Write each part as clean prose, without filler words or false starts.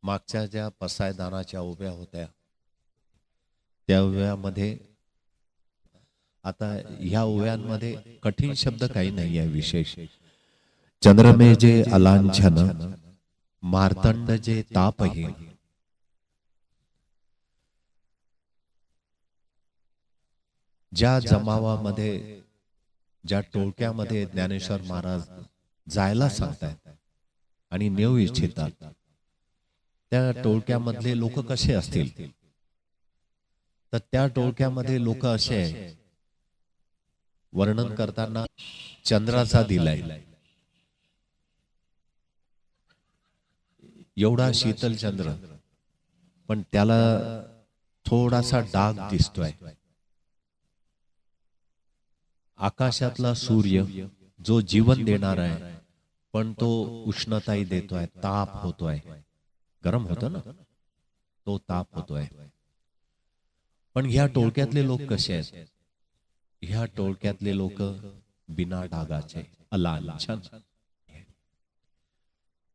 मागच्या ज्या पसायदानाच्या उभ्या होत्या त्या उभ्यामध्ये आता ह्या उभ्यांमध्ये कठीण शब्द काही नाही आहे विशेष. चंद्रमे जे अलांछन मार्तंड जे तापहीन. ज्या जमावामध्ये ज्या टोळक्यामध्ये ज्ञानेश्वर महाराज जायला सांगतायत आणि नेऊ इच्छितात त्या टोळक्यामधले लोक कसे असतील तर त्या टोळक्यामध्ये लोक असे आहे. वर्णन करताना चंद्राचा दिलाय एवढा शीतल चंद्र पण त्याला थोडासा डाग दिसतोय. आकाशातला सूर्य जो जीवन देणार आहे पण तो उष्णताही देतोय, ताप होतोय, गरम होतो ना, तो ताप होतोय. पण ह्या टोळक्यातले लोक कसे आहेत? ह्या टोळक्यातले लोक बिना डागाचे, अलांछन.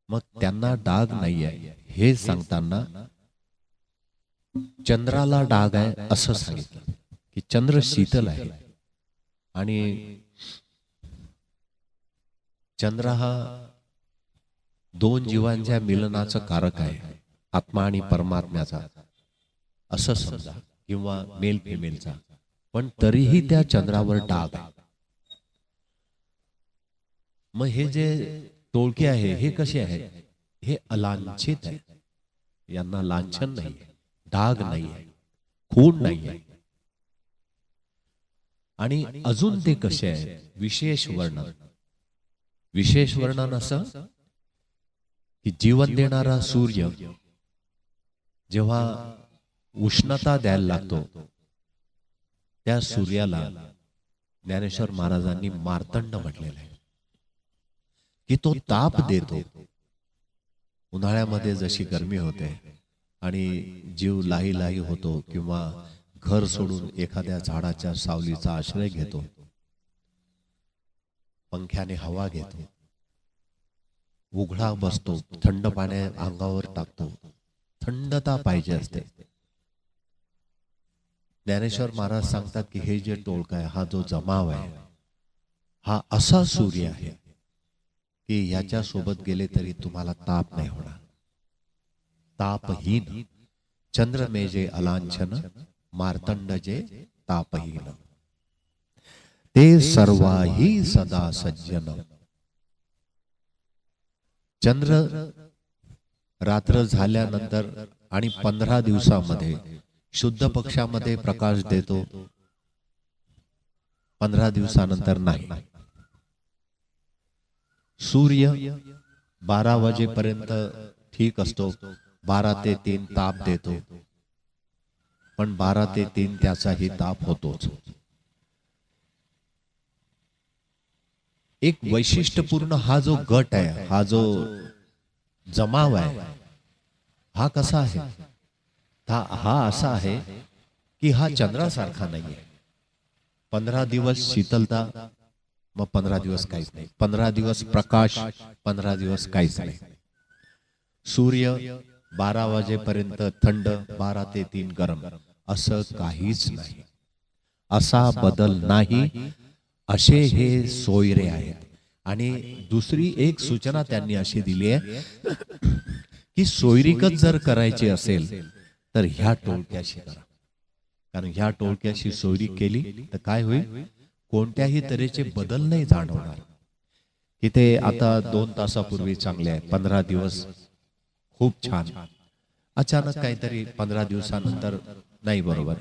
मग त्यांना डाग नाही आहे हे सांगताना चंद्राला डाग आहे असं सांगितलं की चंद्र शीतल आहे आणि चंद्र हा दोन जीवांच्या मिलनाचं कारक आहे, आत्मा आणि परमात्म्याचा असं समजा किंवा मेल फिमेलचा. पण तरीही त्या चंद्रावर डाग आहे. मग हे जे टोळके आहे हे कसे आहे? हे अलांछित आहे. यांना लांछन नाही, डाग नाही, खून नाही. आणि अजून ते कसे आहे? विशेष वर्णन. विशेष वर्णन असं की जीवन देणारा सूर्य जेव्हा उष्णता द्यायला लागतो त्या सूर्याला ज्ञानेश्वर महाराजांनी मार्तंड म्हटलेलं आहे की तो ताप देतो. उन्हाळ्यामध्ये जशी गरमी होते आणि जीव लाही लाही होतो किंवा घर सोडून एखाद्या झाडाच्या सावलीचा आश्रय घेतो, पंख्याने हवा घेतो, उघडा बसतो, थंड पाण्या अंगावर टाकतो, थंडता पाहिजे असते. ज्ञानेश्वर महाराज सांगतात की हे जे टोळका आहे, हा जो जमाव आहे, हा असा सूर्य आहे की याच्या सोबत गेले तरी तुम्हाला ताप नाही होणार. तापहीन. चंद्र मे जे अलांछन मार्तंड जे तापहीन. ते सर्वाही सदा सज्जन. चंद्र रात्र झाल्यानंतर आणि 15 दिवसामध्ये शुद्ध पक्षामध्ये प्रकाश देतो, 15 दिवसानंतर नाही. सूर्य 12 वाजेपर्यंत ठीक असतो, 12 ते 3 ताप देतो, पण 12 ते 3 त्याचाही ताप होतोच. एक वैशिष्ट्यपूर्ण हा जो गट आहे, हा जो जमाव आहे, हा कसा आहे? हा असा आहे की हा चंद्रासारखा नाहीये. 15 दिवस शीतलता, मग 15 दिवस काहीच नाही. 15 दिवस प्रकाश, 15 दिवस काहीच नाही. सूर्य 12 वाजेपर्यंत थंड, 12 ते 3 गरम, असं काहीच नाही. असा बदल नाही. असे हे सोयरे आहेत. आणि दुसरी एक सूचना त्यांनी अशी दिली आहे की सोयरीकच जर करायची असेल तर ह्या टोळक्याशी करा. कारण ह्या टोळक्याशी सोयरी केली तर काय होईल? कोणत्याही तऱ्हेचे बदल नाही जाणवणार. की ते आता 2 तासापूर्वी चांगले आहे, 15 दिवस खूप छान, अचानक काहीतरी 15 दिवसानंतर नाही बरोबर.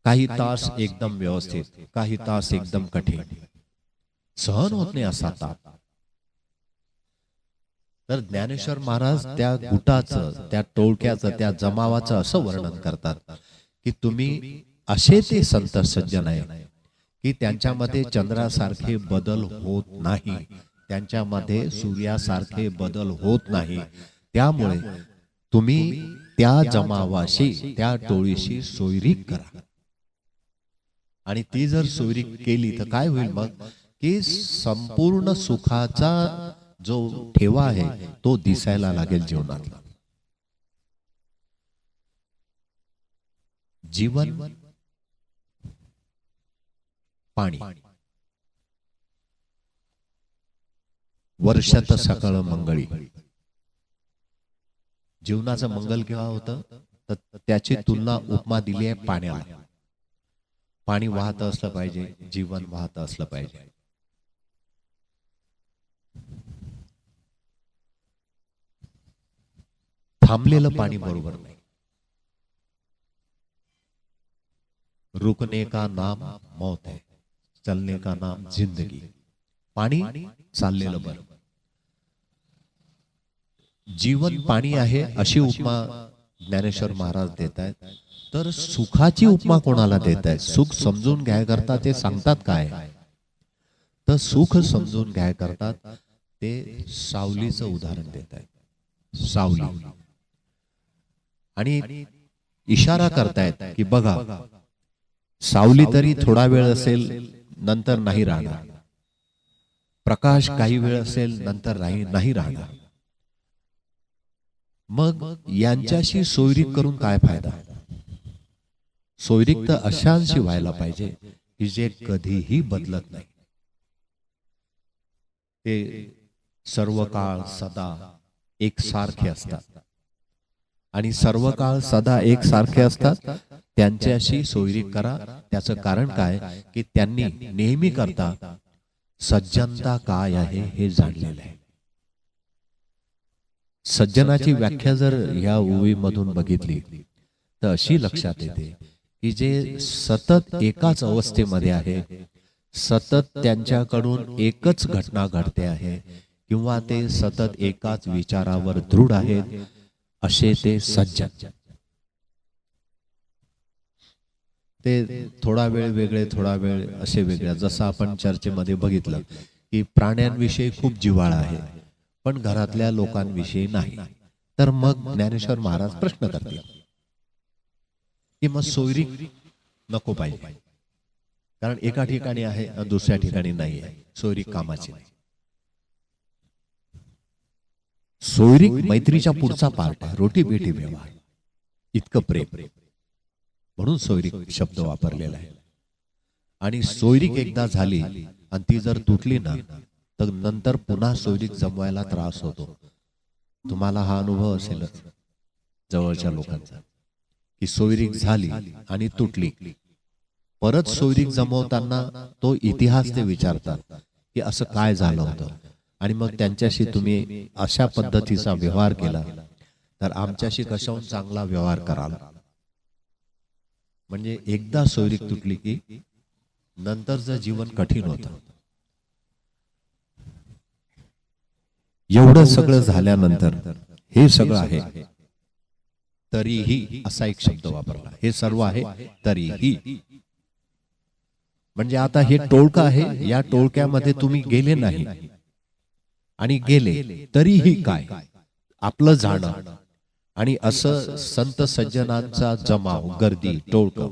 काही तास एकदम व्यवस्थित, काही तास एकदम कठीण, सहन होत नाही असा ताप. तर ज्ञानेश्वर महाराज त्या गुटाचं, त्या टोळक्याचं, त्या जमावाचं असं वर्णन करतात की तुम्ही असे ते संत सज्जन आहे की त्यांच्यामध्ये चंद्रासारखे बदल होत नाही, त्यांच्यामध्ये सूर्यासारखे बदल होत नाही. त्यामुळे तुम्ही त्या जमावाशी, त्या टोळीशी सोयरी करा. आणि ती जर सोयरी केली तर काय होईल मग? की संपूर्ण सुखाचा जो ठेवा आहे तो दिसायला लागेल जीवनातला. जीवन पाणी, वर्षात सकाळ मंगळी. जीवनाचं मंगल केव्हा होतं तर त्याची तुलना उपमा दिली आहे पाण्याला. पाणी वाहत असलं पाहिजे, जीवन वाहत असलं पाहिजे. थांबलेलं पाणी बरोबर नाही. रुकने का नाम मौत है, चलने का नाम जिंदगी. पाणी चाललेलं बरं. जीवन पाणी आहे अशी उपमा ज्ञानेश्वर महाराज देत आहेत. तर सुखाची उपमा कोणाला देत आहेत? सुख समजून घ्याय करता ते सांगतात काय तर सुख समजून घ्याय करतात ते सावलीचं उदाहरण देत आहेत. सावली आणि इशारा करतायत की बघा, सावली तरी थोडा वेळ असेल, नंतर नाही राहणार. प्रकाश काही वेळ असेल, नंतर नाही राहणार. मग यांच्याशी सोयरीक करून काय फायदा? सोयरीक तर अशांशी व्हायला पाहिजे की जे कधीही बदलत नाही. ते सर्व काळ सदा एकसारखे असतात. आणि सर्व काळ सदा एकसारखे असतात त्यांच्याशी सोयरीक करा. त्याचं कारण काय की त्यांनी नेहमी करता सज्जनता काय आहे हे जाणलेलं आहे. सज्जनाची व्याख्या जर ह्या ओवीमधून बघितली तर अशी लक्षात येते की जे सतत एकाच अवस्थेमध्ये आहे, सतत त्यांच्याकडून एकच घटना घडते आहे, किंवा ते सतत एकाच विचारावर दृढ आहेत, असे ते सज्जन. ते थोडा वेळ वेगळे, थोडा वेळ असे वेगळे. जसं आपण चर्चेमध्ये बघितलं की प्राण्यांविषयी खूप जिव्हाळा आहे पण घरातल्या लोकांविषयी नाही. तर मग ज्ञानेश्वर महाराज प्रश्न करतील की मग सोयरीक नको पाहिजे, कारण एका ठिकाणी आहे दुसऱ्या ठिकाणी नाही आहे. सोयरीक कामाची नाही. सोयरीक मैत्रीच्या पुढचा पार्ट आहे. रोटी बेटी व्यवहार इतकं प्रेम, म्हणून सोयरीक शब्द वापरलेला आहे. आणि सोयरीक एकदा झाली आणि ती जर तुटली ना तर नंतर पुन्हा सोयरीक जमवायला त्रास होतो. तुम्हाला हा अनुभव असेलच जवळच्या लोकांचा की सोयरीक झाली आणि तुटली, परत सोयरीक जमवताना तो इतिहास ते विचारतात की असं काय झालं होतं. आणि मग त्यांच्याशी तुम्ही अशा पद्धतीचा व्यवहार केला तर आमच्याशी कशाहून चांगला व्यवहार कराल. म्हणजे एकदा सोयरीक तुटली की नंतरचं जीवन कठीण होतं. एवढं सगळं झाल्यानंतर हे सगळं आहे तरीही असा एक शब्द वापरला. हे सर्व आहे तरीही, म्हणजे आता हे टोळकं आहे, या टोळक्यामध्ये तुम्ही गेले नाही आणि गेले तरीही काय आपलं जाणं. आणि असं संत सज्जनांचा जमाव, गर्दी, टोळकं.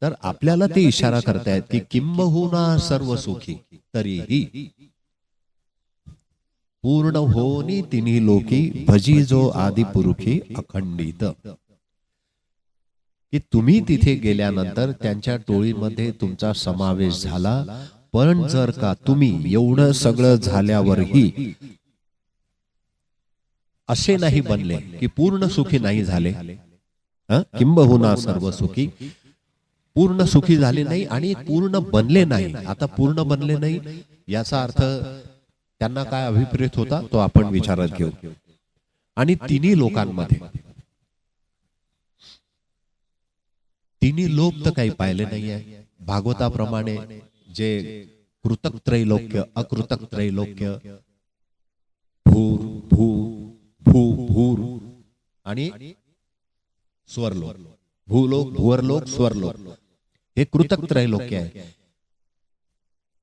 तर आपल्याला ते इशारा करतायत की किंबहुना सर्व सुखी तरीही पूर्ण होनी तिन्ही लोकी भजी जो आदि पुरुषी अखंडित. की तुम्ही तिथे गेल्यानंतर त्यांच्या टोळीमध्ये तुमचा समावेश झाला, पण जर का तुम्ही एवढं सगळं झाल्यावरही असे नाही बनले की पूर्ण सुखी नाही झाले, किंबहुना सर्व सुखी, पूर्ण सुखी झाले नाही आणि पूर्ण बनले नाही. आता पूर्ण बनले नाही याचा अर्थ त्यांना काय अभिप्रेत होता तो आपण विचारात घेऊ. आणि तिन्ही लोकांमध्ये तिन्ही लोक तर काही पाहिले नाहीये. भागवताप्रमाणे जे कृतक त्रैलोक्य, अकृतक त्रैलोक्य, भूर भू भू भूर आणि स्वरलोक, भूलोक, भुवरलोक, स्वरलोक, हे कृतक त्रैलोक्य आहे.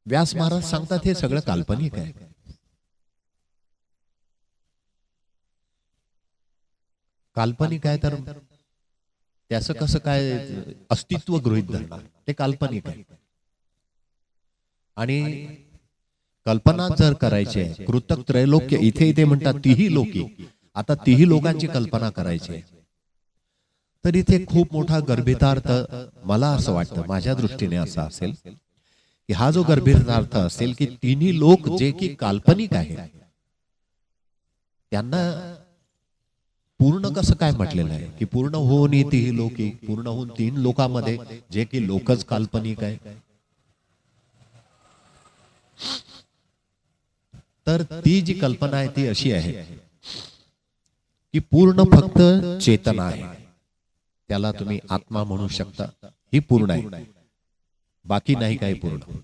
व्यास महाराज सांगतात हे सगळं काल्पनिक आहे. काल्पनिक आहे तर त्याचं कसं काय अस्तित्व गृहीत धरणार? ते काल्पनिक आहे. आणि कल्पना जर करायची आहे, कृतक त्रैलोक्य इथे इथे म्हणतात तिही लोकी, आता तिही लोकांची कल्पना करायची आहे. तर इथे खूप मोठा गर्भितार्थ मला असं वाटतं, माझ्या दृष्टीने असं असेल की हा जो गर्भितार्थ असेल की तिन्ही लोक जे की काल्पनिक आहे त्यांना पूर्ण कसं काय म्हटलेलं आहे की पूर्ण होऊन तीही लोकी, पूर्ण होऊन तीन लोकांमध्ये जे की लोकच काल्पनिक आहे. तर ती जी कल्पना आहे ती अशी आहे की पूर्ण फक्त चेतना आहे, त्याला तुम्ही आत्मा म्हणू शकता, ही पूर्ण आहे, बाकी नाही काही पूर्ण.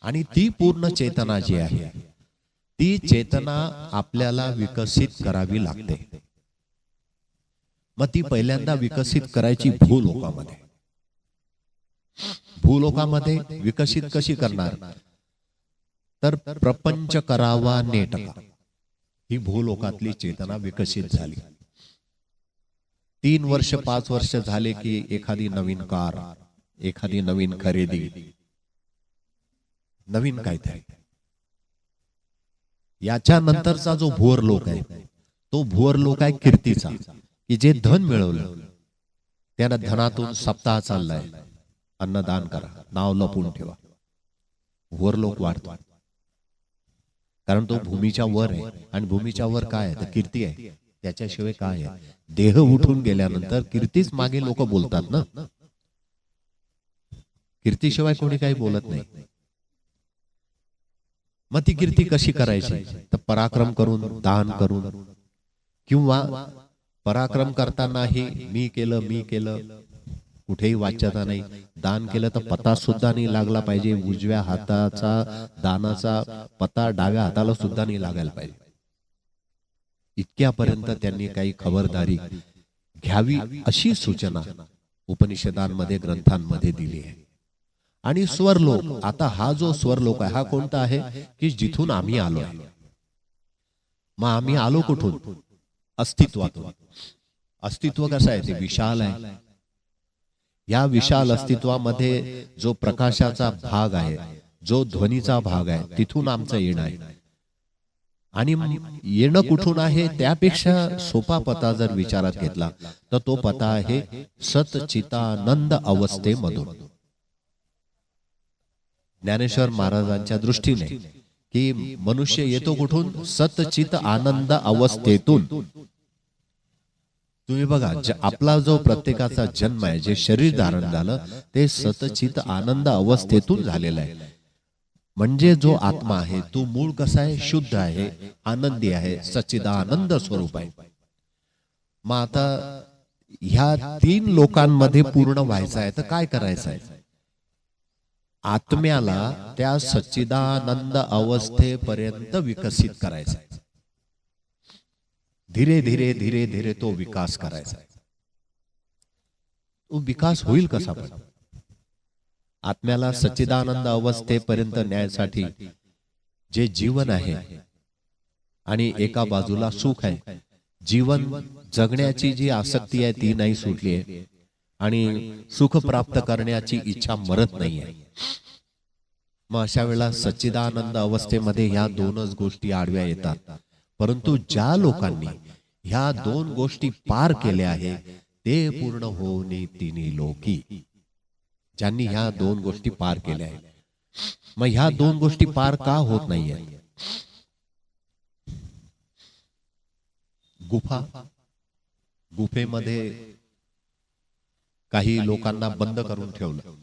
आणि ती पूर्ण चेतना जी आहे ती चेतना आपल्याला विकसित करावी लागते. मग ती पहिल्यांदा विकसित करायची भूलोकामध्ये. भूलोकामध्ये विकसित कशी करणार, तर प्रपंच करावा नेटका, ही भूलोकातली चेतना विकसित झाली. 3 वर्ष 5 वर्ष झाले की एखादी नवीन कार, एखादी नवीन खरेदी, नवीन काहीतरी. याच्या नंतरचा जो भुवर लोक आहे तो भुवर लोक आहे कीर्तीचा, की जे धन मिळवलं त्यानं धनातून सप्ताह चाललाय, अन्नदान करा, नाव लपून ठेवा. भुवर लोक वाढतो कारण तो भूमीच्या वर आहे. आणि भूमीच्या वर काय आहे तर कीर्ती आहे, त्याच्याशिवाय काय आहे. देह उठून गेल्यानंतर कीर्तीच मागे लोक बोलतात ना, कीर्तीशिवाय कोणी काही बोलत नाही. मग ती कीर्ती कशी करायची तर पराक्रम करून, दान करून, किंवा पराक्रम करतानाही मी केलं कुठेही वाच्यता नाही. दान केलं तर पता सुद्धा नाही लागला पाहिजे, उजव्या हाताचा दानाचा पता डाव्या हाताला सुद्धा नाही लागायला पाहिजे. इतक्यापर्यंत त्यांनी काही खबरदारी घ्यावी अशी सूचना उपनिषदांमध्ये, ग्रंथांमध्ये दिली आहे. आणि स्वरलोक, आता हा जो स्वरलोक आहे हा कोणता आहे की जिथून आम्ही आलो आहे. मग आम्ही आलो कुठून, अस्तित्वातून. अस्तित्व कसं आहे ते विशाल आहे. या विशाल अस्तित्वामध्ये जो प्रकाशाचा भाग आहे, जो ध्वनीचा भाग आहे, तिथून आमचं येणं आहे. आणि येणं कुठून आहे त्यापेक्षा सोपा पता जर विचारात घेतला तर तो पता आहे सतचितानंद अवस्थेमधून. ज्ञानेश्वर महाराजांच्या दृष्टीने की मनुष्य येतो कुठून, सतचित आनंद अवस्थेतून. तुम्ही बघा, आपला जो प्रत्येकाचा जन्म आहे, जे शरीर धारण झालं ते सतचित आनंद अवस्थेतून झालेला आहे. म्हणजे जो आत्मा आहे तो मूळ कसा आहे, शुद्ध आहे, आनंदी आहे, सच्चिदानंद स्वरूप आहे. मग आता ह्या 3 लोकांमध्ये पूर्ण व्हायचं आहे तर काय करायचं आहे, आत्म्याला त्या सच्चिदानंद अवस्थेपर्यंत विकसित करायचा आहे. धीरे धीरे धीरे धीरे तो विकास करायचा आहे. तो विकास होईल कसा, पण आत्म्याला सच्चिदानंद अवस्थेपर्यंत न्यायसाठी जे जीवन आहे आणि एका बाजूला सुख आहे, जीवन जगण्याची जी आसक्ती आहे ती नाही सुटली आहे आणि सुख प्राप्त करण्याची इच्छा मरत नाही आहे. मग अशा वेळेला सच्चिदानंद अवस्थेमध्ये ह्या 2च गोष्टी आडव्या येतात. परंतु ज्या लोकांनी ह्या 2 गोष्टी पार केल्या आहे ते पूर्ण होणे तिन्ही लोकी. ज्यांनी ह्या 2 गोष्टी पार केल्या आहेत. मग ह्या 2 गोष्टी पार का होत नाहीये, गुफेमध्ये काही लोकांना बंद करून ठेवलं,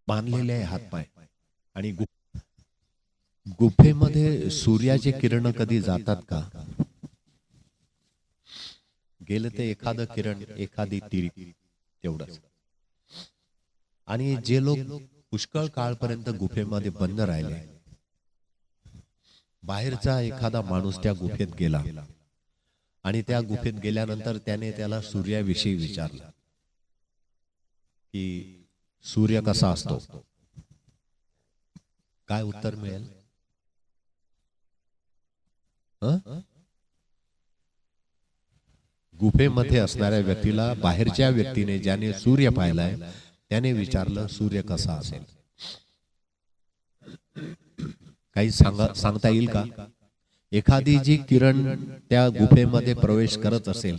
बांधलेले आहे हातपाय. आणि गुफेमध्ये सूर्याचे किरण कधी जातात का, गेलं ते एखादं किरण, एखादी तिरी, तेवढंच. आणि जे लोक पुष्कळ काळपर्यंत गुफेमध्ये बंद राहिले, बाहेरचा एखादा माणूस त्या गुफेत गेला आणि त्या गुफेत गेल्यानंतर त्याने त्याला सूर्याविषयी विचारलं की सूर्य कसा असतो, काय उत्तर मिळेल? गुफेमध्ये असणाऱ्या व्यक्तीला बाहेरच्या व्यक्तीने, ज्याने सूर्य पाहिलाय, त्याने विचारलं सूर्य कसा असेल. काही सांगता येईल का? एखादी जी किरण त्या गुफेमध्ये प्रवेश करत असेल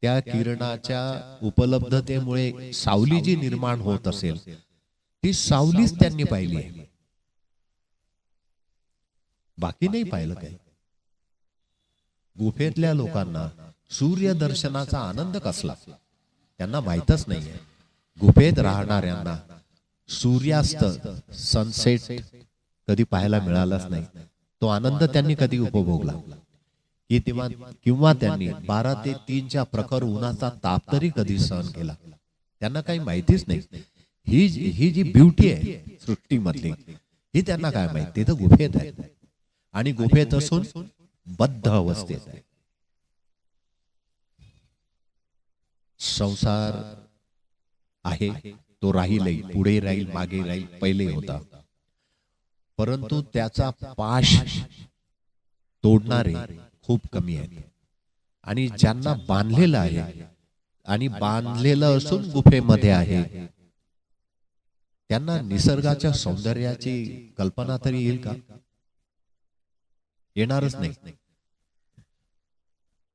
त्या किरणाच्या उपलब्धतेमुळे सावली जी निर्माण होत असेल ती सावलीच त्यांनी पाहिली आहे, बाकी नाही पाहिलं काही. गुफेतल्या लोकांना सूर्यदर्शनाचा आनंद कसला त्यांना माहीतच नाहीये. गुफेत राहणाऱ्यांना सूर्यास्त सनसेट कधी पाहायला मिळालाच नाही. तो आनंद त्यांनी कधी उपभोगला किंवा त्यांनी 12 ते 3च्या प्रखर उन्हाचा ताप तरी कधी सहन केला त्यांना काही माहितीच नाही. ही जी ब्युटी आहे सृष्टीमधली ही त्यांना काय माहिती. तर गुफेत आहे आणि गुफेत असून बद्ध अवस्थेत आहे. संसार आहे तो राहील, पुढे राहील, मागे राहील, पहिले होता, परंतु त्याचा पाश तोडणारे खूप कमी आहेत. आणि ज्यांना बांधलेलं आहे आणि बांधलेलं असून गुफेमध्ये आहे त्यांना निसर्गाच्या सौंदर्याची कल्पना तरी येईल का? येणारच नाही.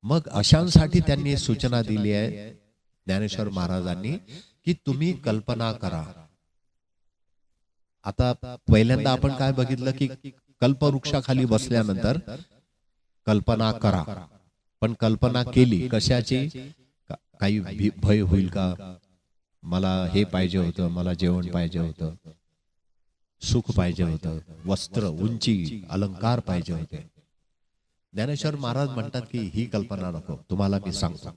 मग अशांसाठी त्यांनी सूचना दिली आहे ज्ञानेश्वर महाराजांनी की तुम्ही कल्पना करा. आता पहिल्यांदा आपण काय बघितलं की कल्पवृक्षाखाली बसल्यानंतर कल्पना करा, पण कल्पना केली कशाची? काही भय होईल का? मला हे पाहिजे होतं, मला जेवण पाहिजे होतं, सुख पाहिजे होतं, वस्त्र, उंची, अलंकार पाहिजे होते. ज्ञानेश्वर महाराज म्हणतात की ही कल्पना नको, तुम्हाला मी सांगतो.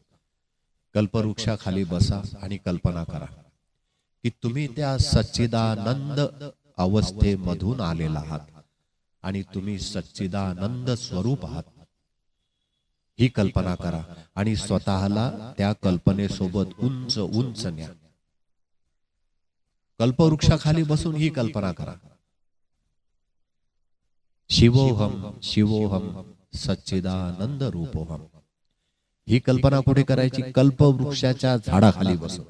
कल्पवृक्षाखाली बसा आणि कल्पना करा की तुम्ही त्या सच्चिदानंद अवस्थेमधून आलेला आहात आणि तुम्ही सच्चिदानंद स्वरूप आहात. ही कल्पना करा आणि स्वतःला त्या कल्पनेसोबत उंच उंच न्या. कल्पवृक्षाखाली बसून ही कल्पना करा, शिवोहम शिवोहम सच्चिदानंद रूपोहम. ही कल्पना कुठे करायची? कल्पवृक्षाच्या झाडाखाली बसून.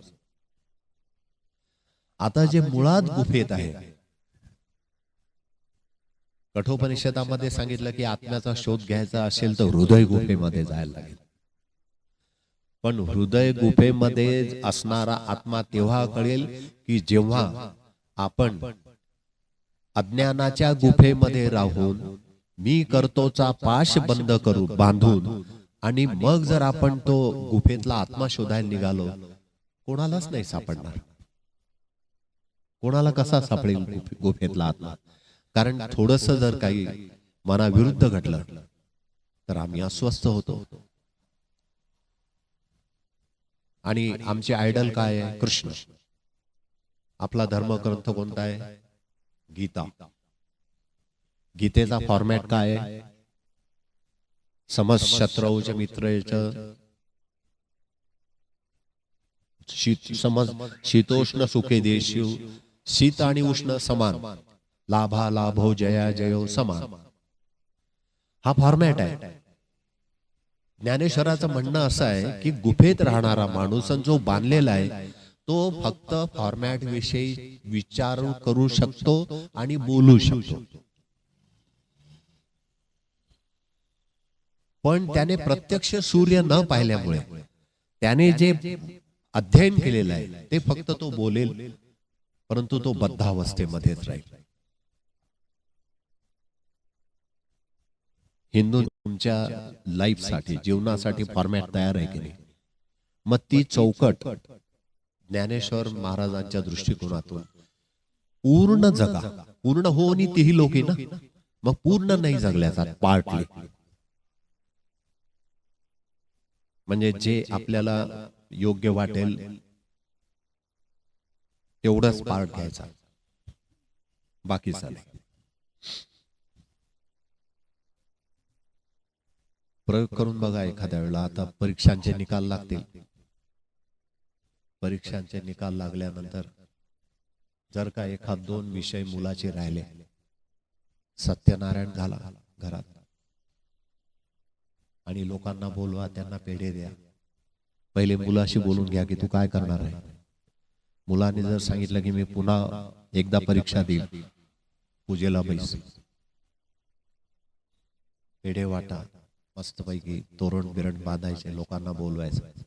आता जे मुळात गुफेत आहे, कठोपनिषदामध्ये सांगितलं की आत्म्याचा शोध घ्यायचा असेल तर हृदय गुफेमध्ये जायला लागेल. पण हृदय गुफेमध्ये असणारा आत्मा तेव्हा कळेल की जेव्हा आपण अज्ञानाच्या गुफेमध्ये राहून मी करतोचा पाश बंद करू बांधून आणि मग जर आपण तो गुफेतला आत्मा शोधायला निघालो, कोणालाच नाही सापडणार. कोणाला कसा सापडेल गुफेतला आत्मा? कारण थोडस जर काही मनाविरुद्ध घडलं तर आम्ही अस्वस्थ होतो. आणि आमचे आयडल काय आहे? कृष्ण. आपला धर्मग्रंथ कोणता आहे? गीता. गीतेचा फॉर्मॅट काय आहे? समज शत्रौच मित्रच समज शीतोष्ण सुखे देशु शीत आणि उष्ण समान, लाभा लाभो जया जयो समान. हा फॉर्मॅट आहे. ज्ञानेश्वराचं म्हणणं असं आहे की गुफेत राहणारा माणूस जो बांधलेला आहे तो फक्त फॉर्मॅट विषयी विचार करू शकतो आणि बोलू शकतो. पण त्याने प्रत्यक्ष सूर्य न पाहिल्यामुळे त्याने जे अध्ययन केलेलं आहे ते फक्त तो बोलेल, परंतु तो बद्धावस्थेमध्येच राहील. हिंदू तुमच्या लाईफसाठी, जीवनासाठी फॉर्मॅट तयार आहे की नाही? मग ती चौकट ज्ञानेश्वर महाराजांच्या दृष्टिकोनातून पूर्ण जगा. पूर्ण हो आणि तीही लोक ना, मग पूर्ण नाही जगल्याचा पार्टली. म्हणजे जे आपल्याला योग्य वाटेल तेवढंच पार्ट घ्यायचा, बाकी चालेल. प्रयोग करून बघा एखाद्या वेळेला. आता परीक्षांचे निकाल लागतील. परीक्षांचे निकाल लागल्यानंतर जर का एखाद 2 विषय मुलाचे राहिले, सत्यनारायण झाला घरात आणि लोकांना बोलवा, त्यांना पेढे द्या. पहिले मुलाशी बोलून घ्या की तू काय करणार आहे. मुलाने जर सांगितलं की मी पुन्हा एकदा परीक्षा देईल, पूजेला बैस, पेढे वाटा, मस्तपैकी तोरण बिरण बांधायचे, लोकांना बोलवायचं.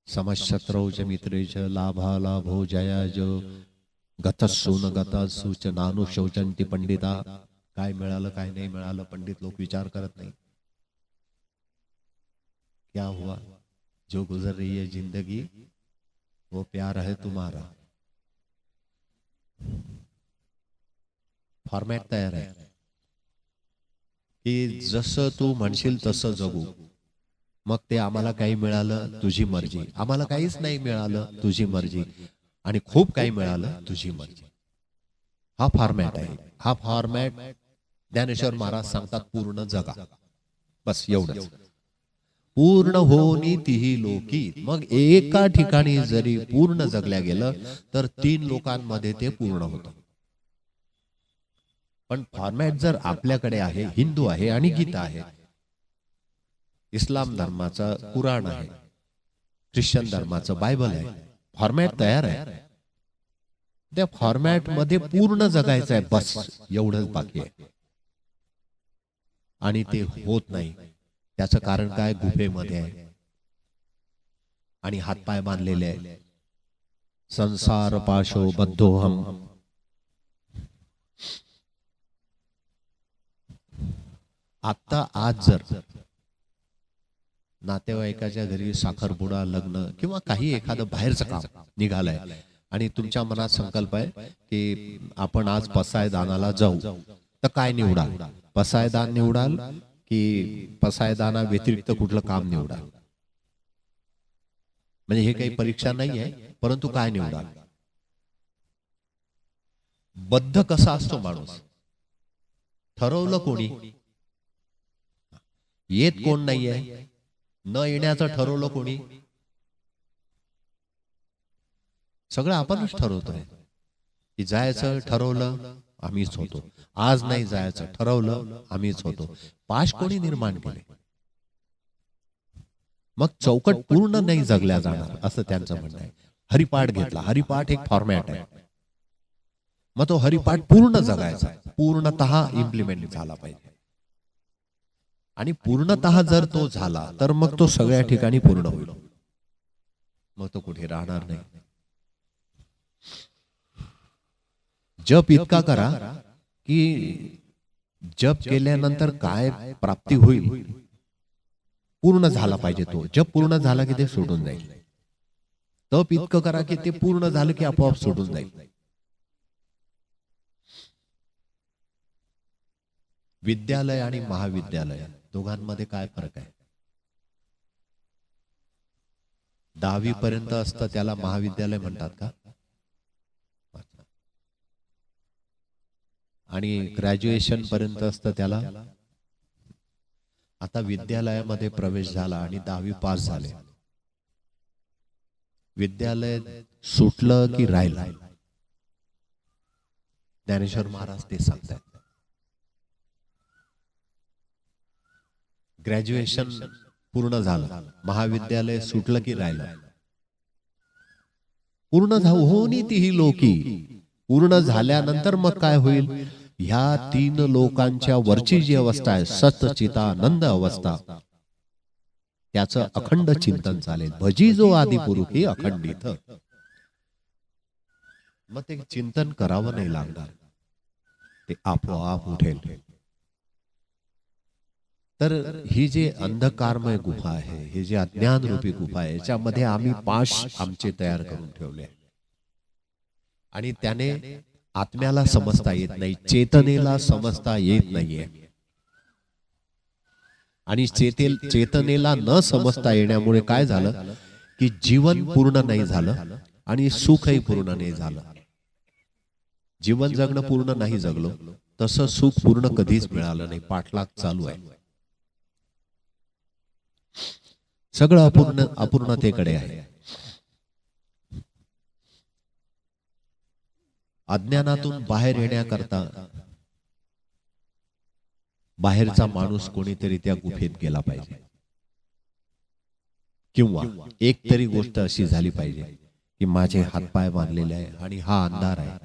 समशत्रौ च मित्रे च लाभालाभो जयाज गतस्सु न गतस्सु च नानुशोचन्ति पंडिता. काय मिळालं काय नाही मिळालं पंडित लोक विचार करत नाही. क्या हुआ, जो गुजर रही है जिंदगी वो प्यार है तुम्हारा. फॉर्मॅट तयार आहे की जसं तू म्हणशील तसं जगू. मग ते आम्हाला काही मिळालं तुझी मर्जी, आम्हाला काहीच नाही मिळालं तुझी मर्जी, आणि खूप काही मिळालं तुझी मर्जी. हा फॉर्मॅट आहे. हा फॉर्मॅट ज्ञानेश्वर महाराज सांगतात पूर्ण जगा. बस एवढंच. पूर्ण होनी तिही लोकी. मग एका ठिकाणी जरी पूर्ण जगल्या गेलं तर 3 लोकांमध्ये ते पूर्ण होतं. पण फॉर्मॅट जर आपल्याकडे आहे, हिंदू आहे आणि गीता आहे, इस्लाम धर्माचा कुराण आहे, ख्रिश्चन धर्माचं बायबल आहे, फॉर्मॅट तयार आहे. त्या फॉर्मॅट मध्ये पूर्ण जगायचं आहे. बस एवढंच बाकी आहे. आणि ते होत नाही. त्याचं कारण काय? गुफेमध्ये आहे आणि हातपाय बांधलेले आहे. संसार पाशो बद्धोहम. आता आज जर नातेवाईकाच्या घरी साखरपुडा, लग्न किंवा काही एखादं बाहेरचं काम निघालंय आणि तुमच्या मनात संकल्प आहे की आपण आज पसायदानाला जाऊ, तर काय निवडाल? पसायदान निवडाल की पसायदाना व्यतिरिक्त कुठलं काम निवडाल? म्हणजे हे काही परीक्षा नाही आहे, परंतु काय निवडाल? बद्ध कसा असतो माणूस? ठरवलं कोणी? येत कोण नाहीये, न येण्याचं ठरवलं कोणी? सगळं आपणच ठरवतोय की जायचं ठरवलं आम्हीच होतो, आज नाही जायचं ठरवलं आम्हीच होतो. पाश कोणी निर्माण केले? मग चौकट पूर्ण नाही जगल्या जाणार असं त्यांचं म्हणणं आहे. हरिपाठ घेतला, हरिपाठ एक फॉर्मॅट आहे. मग तो हरिपाठ पूर्ण जगायचा, पूर्णतः इम्प्लिमेंट झाला पाहिजे. आणि पूर्णतः जर तो झाला तर मग तो सगळ्या ठिकाणी पूर्ण होईल. मग तो कुठे राहणार नाही. जप इतका करा की जप केल्यानंतर काय प्राप्ती होईल पूर्ण झाला पाहिजे. तो जप पूर्ण झाला की ते सोडून जाईल. तप इतकं करा की ते पूर्ण झालं की आपोआप सोडून जाईल. विद्यालय आणि महाविद्यालय दोघांमध्ये काय फरक आहे? 10वी पर्यंत असतं त्याला महाविद्यालय म्हणतात का? आणि ग्रॅज्युएशन पर्यंत असतं त्याला. आता विद्यालयामध्ये प्रवेश झाला आणि 10वी पास झाले, विद्यालय सुटलं की राहिलं? ज्ञानेश्वर महाराज ते सांगतात. ग्रॅज्युएशन पूर्ण झालं, महाविद्यालय सुटलं की राहिलं? पूर्ण होऊन तीही लोकी. पूर्ण झाल्यानंतर मग काय होईल? ह्या 3 लोकांच्या वरची जी अवस्था आहे, सच्चिदानंद अवस्था, त्याचं अखंड चिंतन चालेल. भजी जो आदिपुरुषी अखंडित. मग ते चिंतन करावं नाही लागणार, ते आपोआप उठेल. तर ही जे अंधकारमय गुफा आहे, हे जे अज्ञान रूपी गुफा आहे, याच्यामध्ये आम्ही पाश आमचे तयार करून ठेवले आणि त्याने आत्म्याला समजता येत नाही, चेतनेला समजता येत नाहीये. आणि चेतनेला न समजता येण्यामुळे काय झालं की जीवन पूर्ण नाही झालं आणि सुखही पूर्ण नाही झालं. जीवन जगणं पूर्ण नाही जगलो, तसं सुख पूर्ण कधीच मिळालं नाही. पाठलाग चालू आहे. सगळं अपूर्णतेकडे आहे. अज्ञानातून बाहेर येण्याकरता बाहेरचा माणूस कोणीतरी त्या गुफेत गेला पाहिजे, किंवा एक तरी गोष्ट अशी झाली पाहिजे की माझे हातपाय बांधलेले आहे आणि हा अंधार आहे,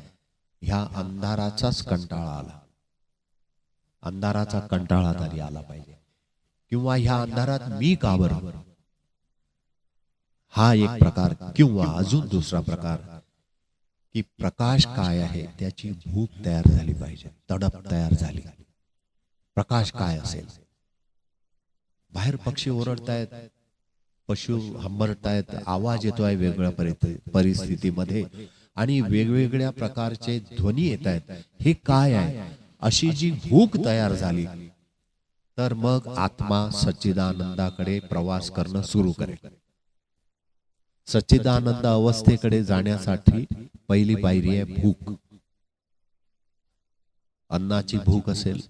ह्या अंधाराचाच कंटाळा आला, अंधाराचा कंटाळा तरी आला पाहिजे. किंवा ह्या अंधारात मी का बरं, हा एक प्रकार. किंवा अजून दुसरा प्रकार की प्रकाश काय आहे त्याची भूक तयार झाली पाहिजे, तडप तयार झाली. प्रकाश काय असेल? बाहेर पक्षी ओरडतायत, पशु हंबरतायत, आवाज येतोय वेगवेगळ्या परिस्थितीमध्ये आणि वेगवेगळ्या प्रकारचे ध्वनी येत आहेत. हे काय आहे? अशी जी भूक तयार झाली तर मग आत्मा सच्चिदानंदाकडे प्रवास करणं सुरू करेल. सच्चिदानंद अवस्थेकडे जाण्यासाठी पहिली पायरी आहे भूक. अन्नाची भूक असेल,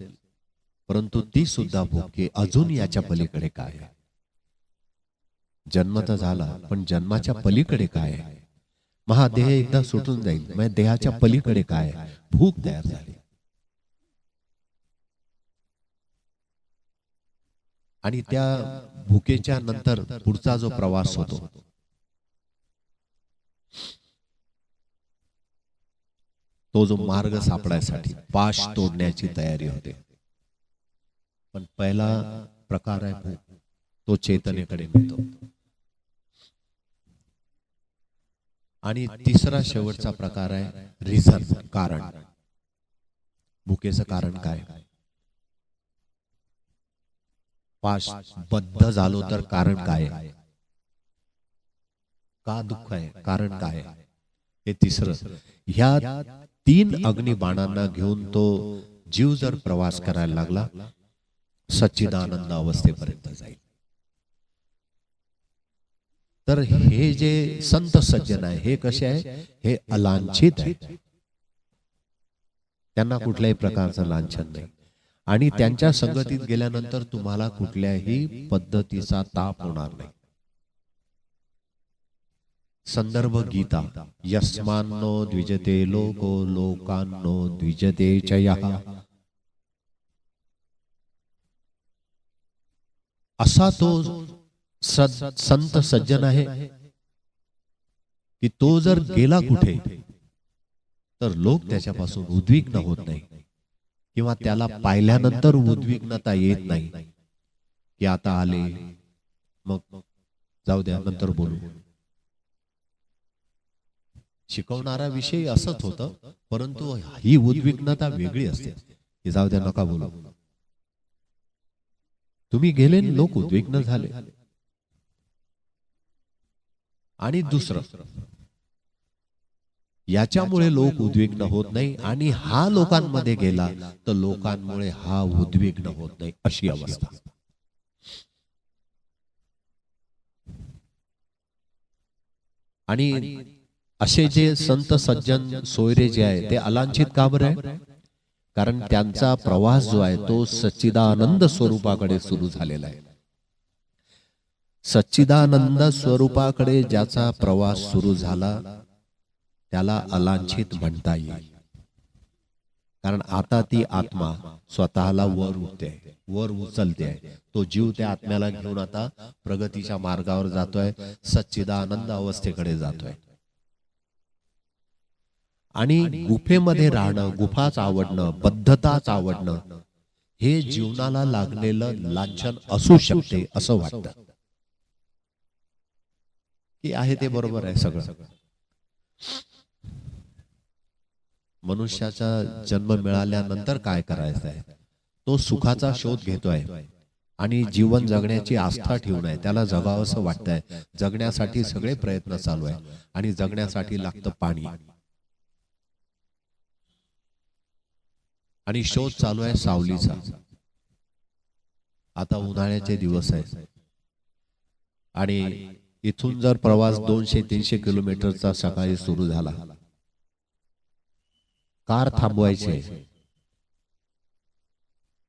परंतु ती सुद्धा भूक आहे. अजून याच्या पलीकडे काय आहे? जन्म तर झाला, पण जन्माच्या पलीकडे काय आहे? मग देह एकदा सुटून जाईल, मग देहाच्या पलीकडे काय आहे? भूक तयार झाली. आणि त्या भुकेच्या नंतर पुढचा जो प्रवास होतो तो जो मार्ग सापडायसाठी पाश तोडण्याची तयारी होते. पण पहिला प्रकार आहे भूक, तो चेतनेकडे मिळतो. आणि तिसरा शेवटचा प्रकार आहे रिझन, कारण. भुकेचं कारण काय? पाश बद्ध झालो तर कारण काय? का दुःख आहे? कारण काय? हे तिसरं. ह्या 3 अग्निबाणांना घेऊन तो जीव जर प्रवास करायला लागला सच्चिदानंद अवस्थेपर्यंत जाईल. तर हे जे संत सज्जन आहे हे कसे आहे? हे अलांछित आहे. त्यांना कुठल्याही प्रकारचं लांछन नाही. आणि त्यांच्या संगतीत गेल्यानंतर तुम्हाला कुठल्याही पद्धतीचा ताप होणार नाही. संदर्भ गीता. यस्मान्नो द्विजते लोको लोकान्नो द्विजते च यः. असा तो संत सज्जन आहे की तो जर गेला कुठे तर लोक त्याच्यापासून उद्विग्न होत नाही, किंवा त्याला पाहिल्यानंतर उद्विग्नता येत नाही की आता आले मग जाऊ द्या नंतर बोलू. शिकवणारा विषय असंच होतं, परंतु ही उद्विग्नता वेगळी असते की जाऊ द्या नका बोलू. तुम्ही गेले, लोक उद्विग्न झाले. आणि दुसरं, याच्यामुळे लोक उद्विग्न होत नाही आणि हा लोकांमध्ये गेला तर लोकांमुळे हा उद्विग्न होत नाही, अशी अवस्था. आणि असे जे संत सज्जन सोयरे जे आहे ते अलांछित का बरं आहे? कारण त्यांचा प्रवास जो आहे तो सच्चिदानंद स्वरूपाकडे सुरू झालेला आहे. सच्चिदानंद स्वरूपाकडे ज्याचा प्रवास सुरू झाला त्याला अलांछित म्हणता येईल. कारण आता ती आत्मा स्वतःला वर उठते, वर उचलते आहे. तो जीव त्या आत्म्याला घेऊन आता प्रगतीच्या मार्गावर जातोय, सच्चिदानंद अवस्थेकडे जातोय. आणि गुफेमध्ये राहणं, गुफाच आवडणं, बद्धताच आवडणं हे जीवनाला लागलेलं लांछन असू शकते असं वाटतं. की आहे ते बरोबर आहे सगळं. मनुष्याचा जन्म मिळाल्यानंतर काय करायचं आहे? तो सुखाचा शोध घेतोय आणि जीवन जगण्याची आस्था ठेवून आहे. त्याला जगावंसं वाटतंय. जगण्यासाठी सगळे प्रयत्न चालू आहे आणि जगण्यासाठी लागतं पाणी. आणि शोध चालू आहे सावलीचा. आता उन्हाळ्याचे दिवस आहेत आणि इथून जर प्रवास 200-300 किलोमीटरचा सकाळी सुरू झाला, कार थांबवायचे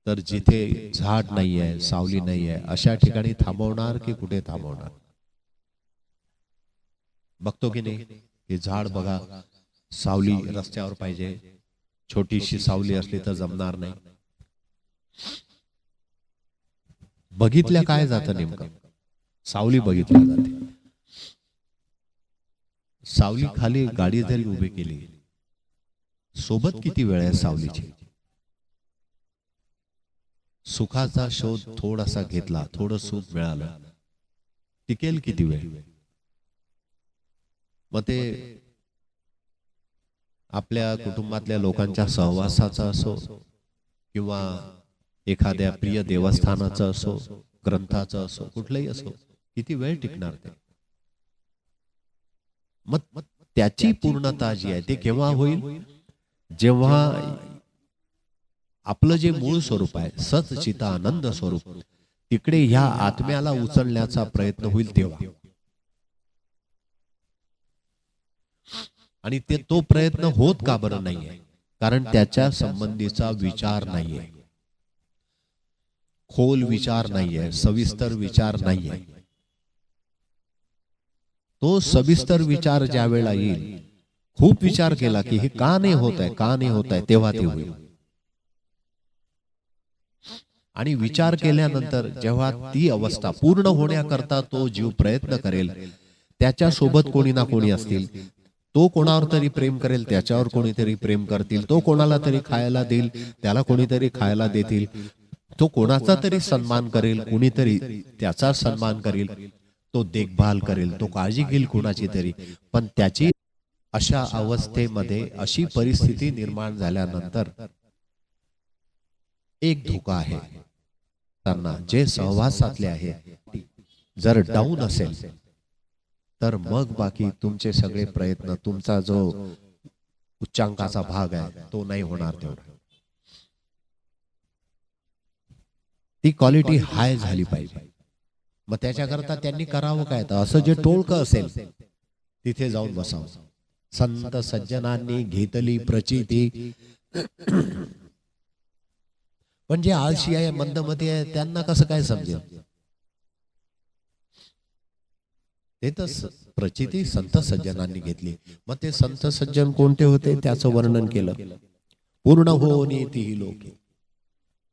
तर जिथे झाड नाहीये, सावली नाहीये अशा ठिकाणी थांबवणार की कुठे थांबवणार? बघतो की नाही? हे झाड बघा, सावली रस्त्यावर पाहिजे. छोटीशी सावली असली तर जमणार नाही. बघितल्या काय जातं नेमकं? सावली बघितल्या जाते. सावली खाली गाडी जरी उभी केली, सोबत किती वेळ आहे सावलीची? सुखाचा शोध थोडासा घेतला, थोडं सुख मिळालं, टिकेल किती वेळ? मग ते आपल्या कुटुंबातल्या लोकांच्या सहवासाचा असो किंवा एखाद्या प्रिय देवस्थानाचं असो, ग्रंथाचं असो, कुठलंही असो, किती वेळ टिकणार ते? मग त्याची पूर्णता जी आहे ते केव्हा होईल? जेव्हा आपलं जे मूळ स्वरूप आहे, सत चित आनंद स्वरूप, तिकडे ह्या आत्म्याला उचलण्याचा प्रयत्न होईल तेव्हा. आणि ते तो प्रयत्न होत का बरं नाहीये? कारण त्याच्या संबंधीचा विचार नाहीये, खोल विचार नाहीये, सविस्तर विचार नाहीये. तो सविस्तर विचार ज्या वेळेला येईल, खूप विचार केला की हे का नाही होत आहे, का नाही होत आहे, तेव्हा ते होईल. आणि विचार केल्यानंतर जेव्हा ती अवस्था पूर्ण होण्याकरता तो जीव प्रयत्न करेल, त्याच्या सोबत कोणी ना कोणी असतील, तो कोणावर तरी प्रेम करेल, त्याच्यावर कोणीतरी प्रेम करतील, तो कोणाला तरी खायला देईल, त्याला कोणीतरी खायला देतील, तो कोणाचा तरी सन्मान करेल, कोणीतरी त्याचा सन्मान करेल, तो देखभाल करेल, तो काळजी घेईल कोणाची तरी. पण त्याची अशा अवस्थेमध्ये अशी परिस्थिती निर्माण झाल्यानंतर एक धोका आहे. त्यांना जे सहवासातले आहे, जर डाऊन असेल तर मग बाकी तुमचे सगळे प्रयत्न, तुमचा जो उच्चांकाचा भाग आहे तो नाही होणार तेवढा. ती क्वालिटी हाय झाली पाहिजे. मग त्याच्याकरता त्यांनी करावं काय? तर असं जे टोळकं असेल तिथे जाऊन बसावं. संत सज्जनांनी घेतली प्रचिती. पण जे आळशी आहे, मंदमती आहे, त्यांना कसं काय समजेल? ते तर प्रचिती संत सज्जनांनी घेतली. मग ते संत सज्जन कोणते होते त्याचं वर्णन केलं. पूर्ण होऊनी तीही लोके,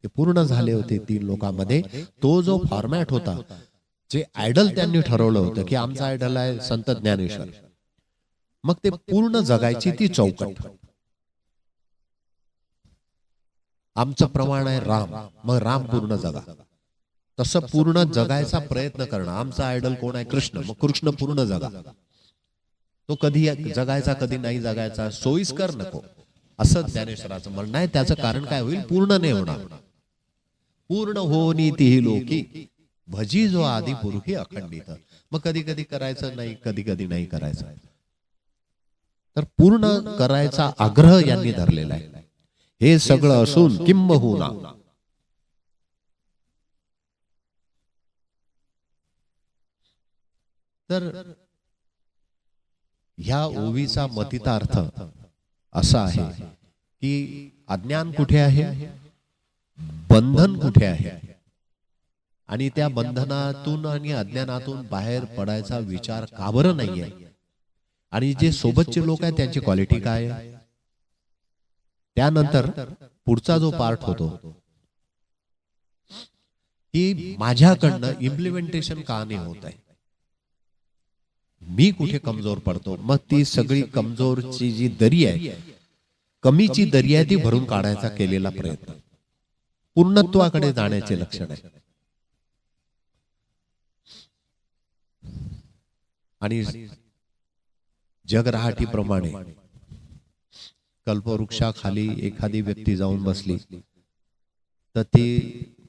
ते पूर्ण झाले होते 3 लोकांमध्ये. तो जो फॉर्मॅट होता, जे आयडल त्यांनी ठरवलं होतं की आमचा आयडल आहे संत ज्ञानेश्वर, मग ते पूर्ण जगायची ती चौकट. आमचं प्रमाण आहे राम, मग राम पूर्ण जगा. तसं पूर्ण जगायचा प्रयत्न करणं. आमचा आयडल कोण आहे? कृष्ण, मग कृष्ण पूर्ण जगा. तो कधी जगायचा, कधी नाही जगायचा, सोयीस्कर नको, असं ज्ञानेश्वराचं म्हणणं आहे. त्याचं कारण काय होईल? पूर्ण नाही होणार. पूर्ण होनी तीही लोकी, भजी जो आदि पुरुषी अखंडित. मग कधी कधी करायचं नाही, कधी कधी नाही करायचं. तर पूर्ण करायचा आग्रह यांनी धरलेला आहे. हे सगळं असून किंबहुना तर ह्या ओवीचा मतितार्थ असा आहे की अज्ञान कुठे आहे, बंधन कुठे आहे, आणि त्या बंधनातून आणि अज्ञानातून बाहेर पडायचा विचार का बरं नाहीये, आणि जे सोबतचे लोक आहेत त्यांची क्वालिटी काय आहे. त्यानंतर पुढचा जो पार्ट होतो की माझ्याकडनं इम्प्लिमेंटेशन का नाही होत आहे, मी कुठे कमजोर पडतो. मग ती सगळी कमजोरची जी दरी आहे, कमीची दरी आहे, ती भरून काढायचा केलेला प्रयत्न, पूर्णत्वाकडे जाण्याचे लक्षण आहे. आणि जगराहाटीप्रमाणे कल्पवृक्षाखाली एखादी व्यक्ती जाऊन बसली तर ती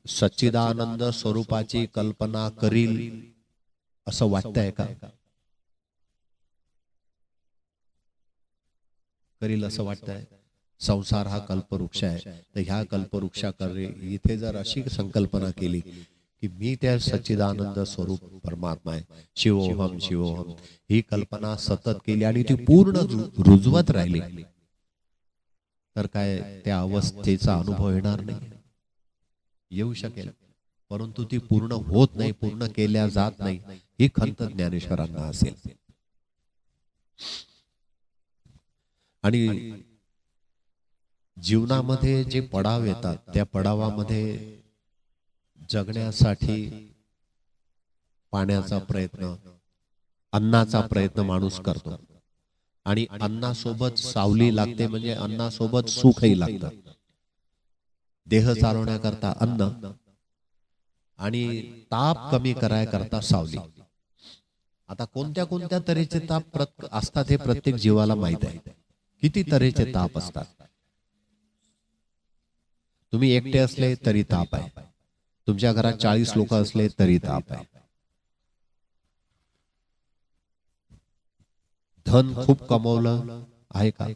सच्चिदानंद स्वरूपाची कल्पना करील असं वाटतंय का? करील असं वाटतंय? संसार हा कल्पवृक्ष आहे, तर ह्या कल्पवृक्षाकडे इथे जर अशी संकल्पना केली की मी त्या सच्चिदानंद स्वरूप परमात्मा आहे, शिवोहम शिवोहम, ही कल्पना सतत केली आणि ती पूर्ण रुजवत राहिली, तर काय त्या अवस्थेचा अनुभव येणार नाही? येऊ शकेल, परंतु ती पूर्ण होत नाही, पूर्ण केल्या जात नाही, ही खंत ज्ञानेश्वरांना असेल. आणि जीवनामध्ये जे पडाव येतात त्या पडावामध्ये जगण्यासाठी पाण्याचा प्रयत्न, अन्नाचा प्रयत्न माणूस करतो, आणि अन्नासोबत सावली लागते, म्हणजे अन्नासोबत सुखही लागतं. देह चालवण्याकरता अन्न आणि ताप कमी करायकरता सावली. आता कोणत्या कोणत्या तऱ्हेचे ताप असतात हे प्रत्येक जीवाला माहित आहे. किती तऱ्हेचे ताप असतात. तुम्ही एकटे असले तरी ताप आहे, तुमच्या घरात 40 लोक असले तरी ताप आहे. धन खूप कमवलं आहे का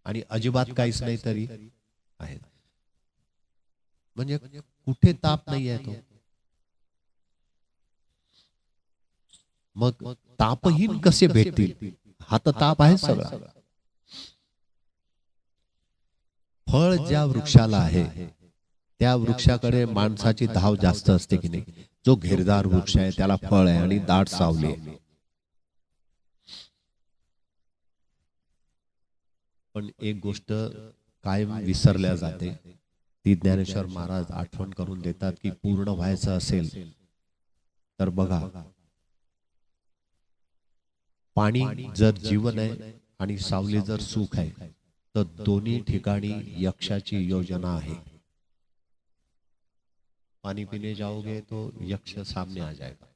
आणि अजिबात काहीच नाही तरी आहे. म्हणजे कुठे ताप नाही आहे तो. मग तापहीन कसे भेटतील? हा तर ताप आहे सगळा. फळ ज्या वृक्षाला आहे त्या वृक्षाकडे माणसाची धाव जास्त असते की नाही. जो घेरदार वृक्ष आहे त्याला फळ आहे आणि दाट सावली आहे. पण एक गोष्ट कायम विसरल्या जाते, ती ज्ञानेश्वर महाराज आठवण करून देतात की पूर्ण व्हायचं असेल तर बघा, पाणी जर जीवन आहे आणि सावली जर सुख आहे तर दोन्ही ठिकाणी यक्षाची योजना आहे. पानी पीने जाओगे तो यक्ष सामने आ जाएगा,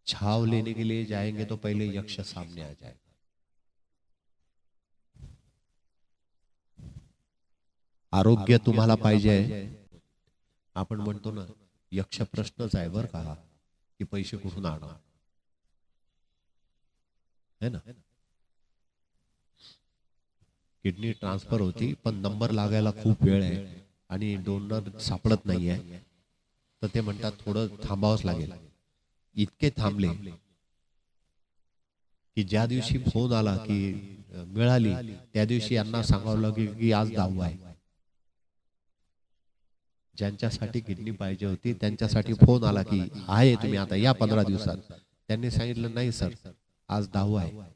छाव लेने के लिए जाएंगे तो पहले यक्ष सामने आ जाएगा. आरोग्य तुम्हाला पाहिजे, आपण म्हणतो ना यक्ष प्रश्नच आहे बर का की पैसे कुठून आणा, है ना. किडनी ट्रान्सफर होती पण नंबर लागायला खूप वेळ आहे आणि डोनर सापडत नाहीये, तर ते म्हणतात थोडं थांबावंच लागेल. इतके थांबले की ज्या दिवशी फोन आला की मिळाली त्या दिवशी यांना सांगावं लागेल की आज 10वा आहे. ज्यांच्यासाठी किडनी पाहिजे होती त्यांच्यासाठी फोन आला की आहे तुम्ही आता या 15 दिवसात. त्यांनी सांगितलं नाही सर आज 10वा आहे.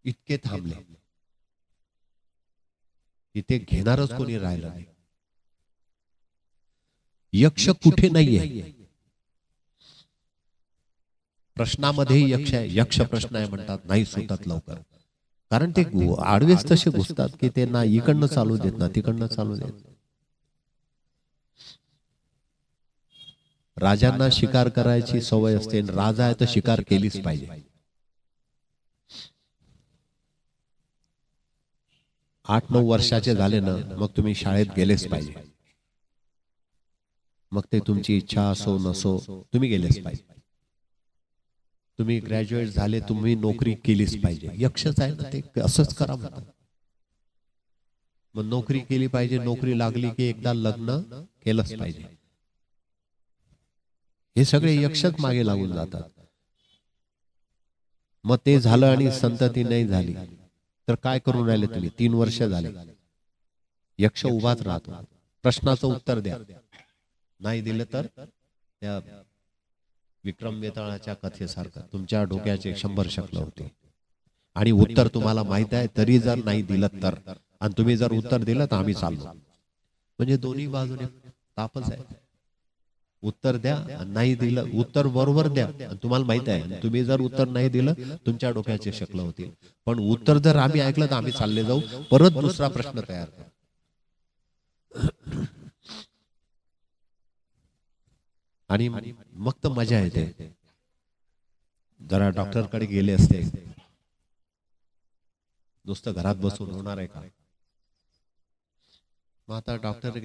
इतके थांबले इथे घेणारच कोणी राहिलं नाही. यक्ष कुठे नाहीये, प्रश्नामध्ये यक्ष आहे. यक्ष प्रश्न आहे म्हणतात नाही सुटत लवकर, कारण ते आडवेच तसे घुसतात की ते ना इकडनं चालू देत ना तिकडनं चालू देत. राजांना शिकार करायची सवय असते, राजा आहे तर शिकार केलीच पाहिजे. 8-9 वर्षाचे झाले ना मग तुम्ही शाळेत गेलेच पाहिजे. मग ते तुमची इच्छा असो नसो तुम्ही गेलेच पाहिजे. तुम्ही ग्रॅज्युएट झाले तुम्ही नोकरी केलीच पाहिजे. यक्षच आहे ना ते, असंच करा म्हणतात. मग नोकरी केली पाहिजे, नोकरी लागली की एकदा लग्न केलंच पाहिजे. हे सगळे यक्षच मागे लागून जातात. मग ते झालं आणि संतती नाही झाली तर काय करून राहिले तुम्ही. 3 वर्ष झाले यक्ष उभाच राहतो. प्रश्नाचं उत्तर द्या, नाही दिलं तर त्या विक्रम बेताळाच्या कथेसारखं तुमच्या डोक्याचे 100 शकलं होते. आणि उत्तर तुम्हाला माहित आहे तरी जर नाही दिलं तर, आणि तुम्ही जर उत्तर दिलं तर आम्ही चाललो. म्हणजे दोन्ही बाजूने तापच आहे. उत्तर द्या, नाही दिलं उत्तर बरोबर द्या, तुम्हाला माहित आहे तुम्ही जर उत्तर नाही दिलं तुमच्या डोक्याचे शकलं होतील. पण उत्तर जर आम्ही ऐकलं तर आम्ही चालले जाऊ, परत दुसरा प्रश्न तयार करू. आणि मग तर मजा येते. जरा डॉक्टरकडे गेले असते, नुसतं घरात बसून होणार आहे का. मग आता डॉक्टर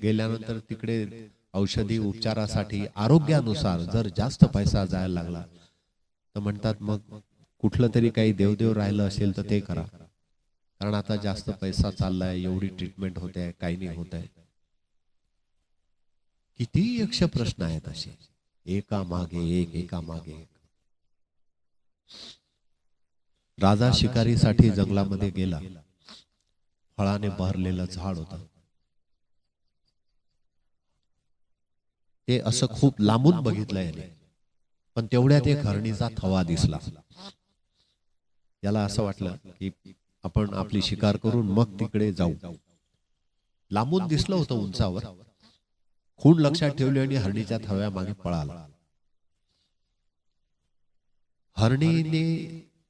गेल्यानंतर तिकडे औषधी उपचारासाठी आरोग्यानुसार जर जास्त पैसा जायला लागला तर म्हणतात मग कुठलं तरी काही देवदेव राहिलं असेल तर ते करा, कारण आता जास्त पैसा चाललाय, एवढी ट्रीटमेंट होते आहे, काही नाही होत आहे. किती यक्ष प्रश्न आहेत असे, एका मागे एक एका मागे एक. राजा शिकारीसाठी जंगलामध्ये गेला. फळाने बहरलेलं झाड होतं. ते असं खूप लांबून बघितलंय, पण तेवढ्यात एक हरणीचा थवा दिसला. याला असं वाटलं की आपण आपली शिकार करून मग तिकडे जाऊ. लांबून दिसलं होतं उंचावर. खूण लक्षात ठेवली आणि हरणीच्या थव्यामागे पळाला. हरणीने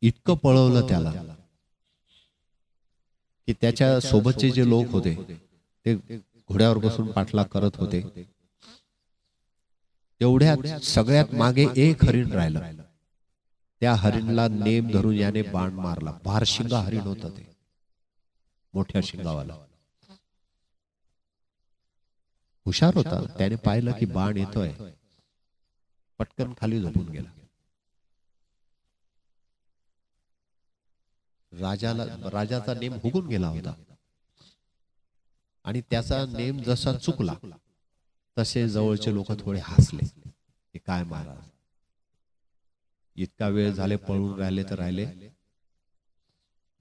इतकं पळवलं त्याला की त्याच्या सोबतचे जे लोक होते ते घोड्यावर बसून पाठलाग करत होते. तेवढ्यात सगळ्यात मागे एक हरिण राहिलं. त्या हरिणला नेम धरून याने बाण मारला. भारशिंगा हरिण होतं ते, मोठ्या शिंगावाला. हुशार होता. त्याने पाहिलं की बाण येतोय, पटकन खाली झोपून गेला. राजाचा नेम हुकून गेला होता आणि त्याचा नेम जसा चुकला तसे जवळचे लोक थोडे हसले. हे काय महाराज, इतका वेळ झाले पळून राहिले तर राहिले,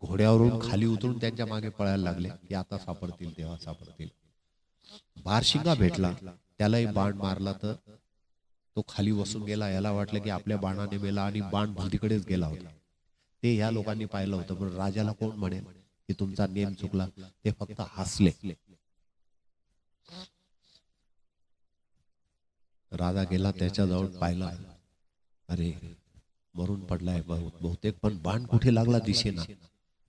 घोड्यावरून खाली उतरून त्यांच्या मागे पळायला लागले की आता सापडतील तेव्हा सापडतील. भारशिंगा भेटला, त्यालाही बाण मारला तर तो खाली बसून गेला. याला वाटलं की आपल्या बाणाने मेला आणि बाण भलतीकडेच गेला होता. ते या लोकांनी पाहिलं होतं, पण राजाला कोण म्हणेल की तुमचा नेम चुकला. ते फक्त हसले. राजा गेला त्याच्याजवळ, पाहिला, अरे मरून पडलाय बहुतेक, पण बाण कुठे लागला दिसेना.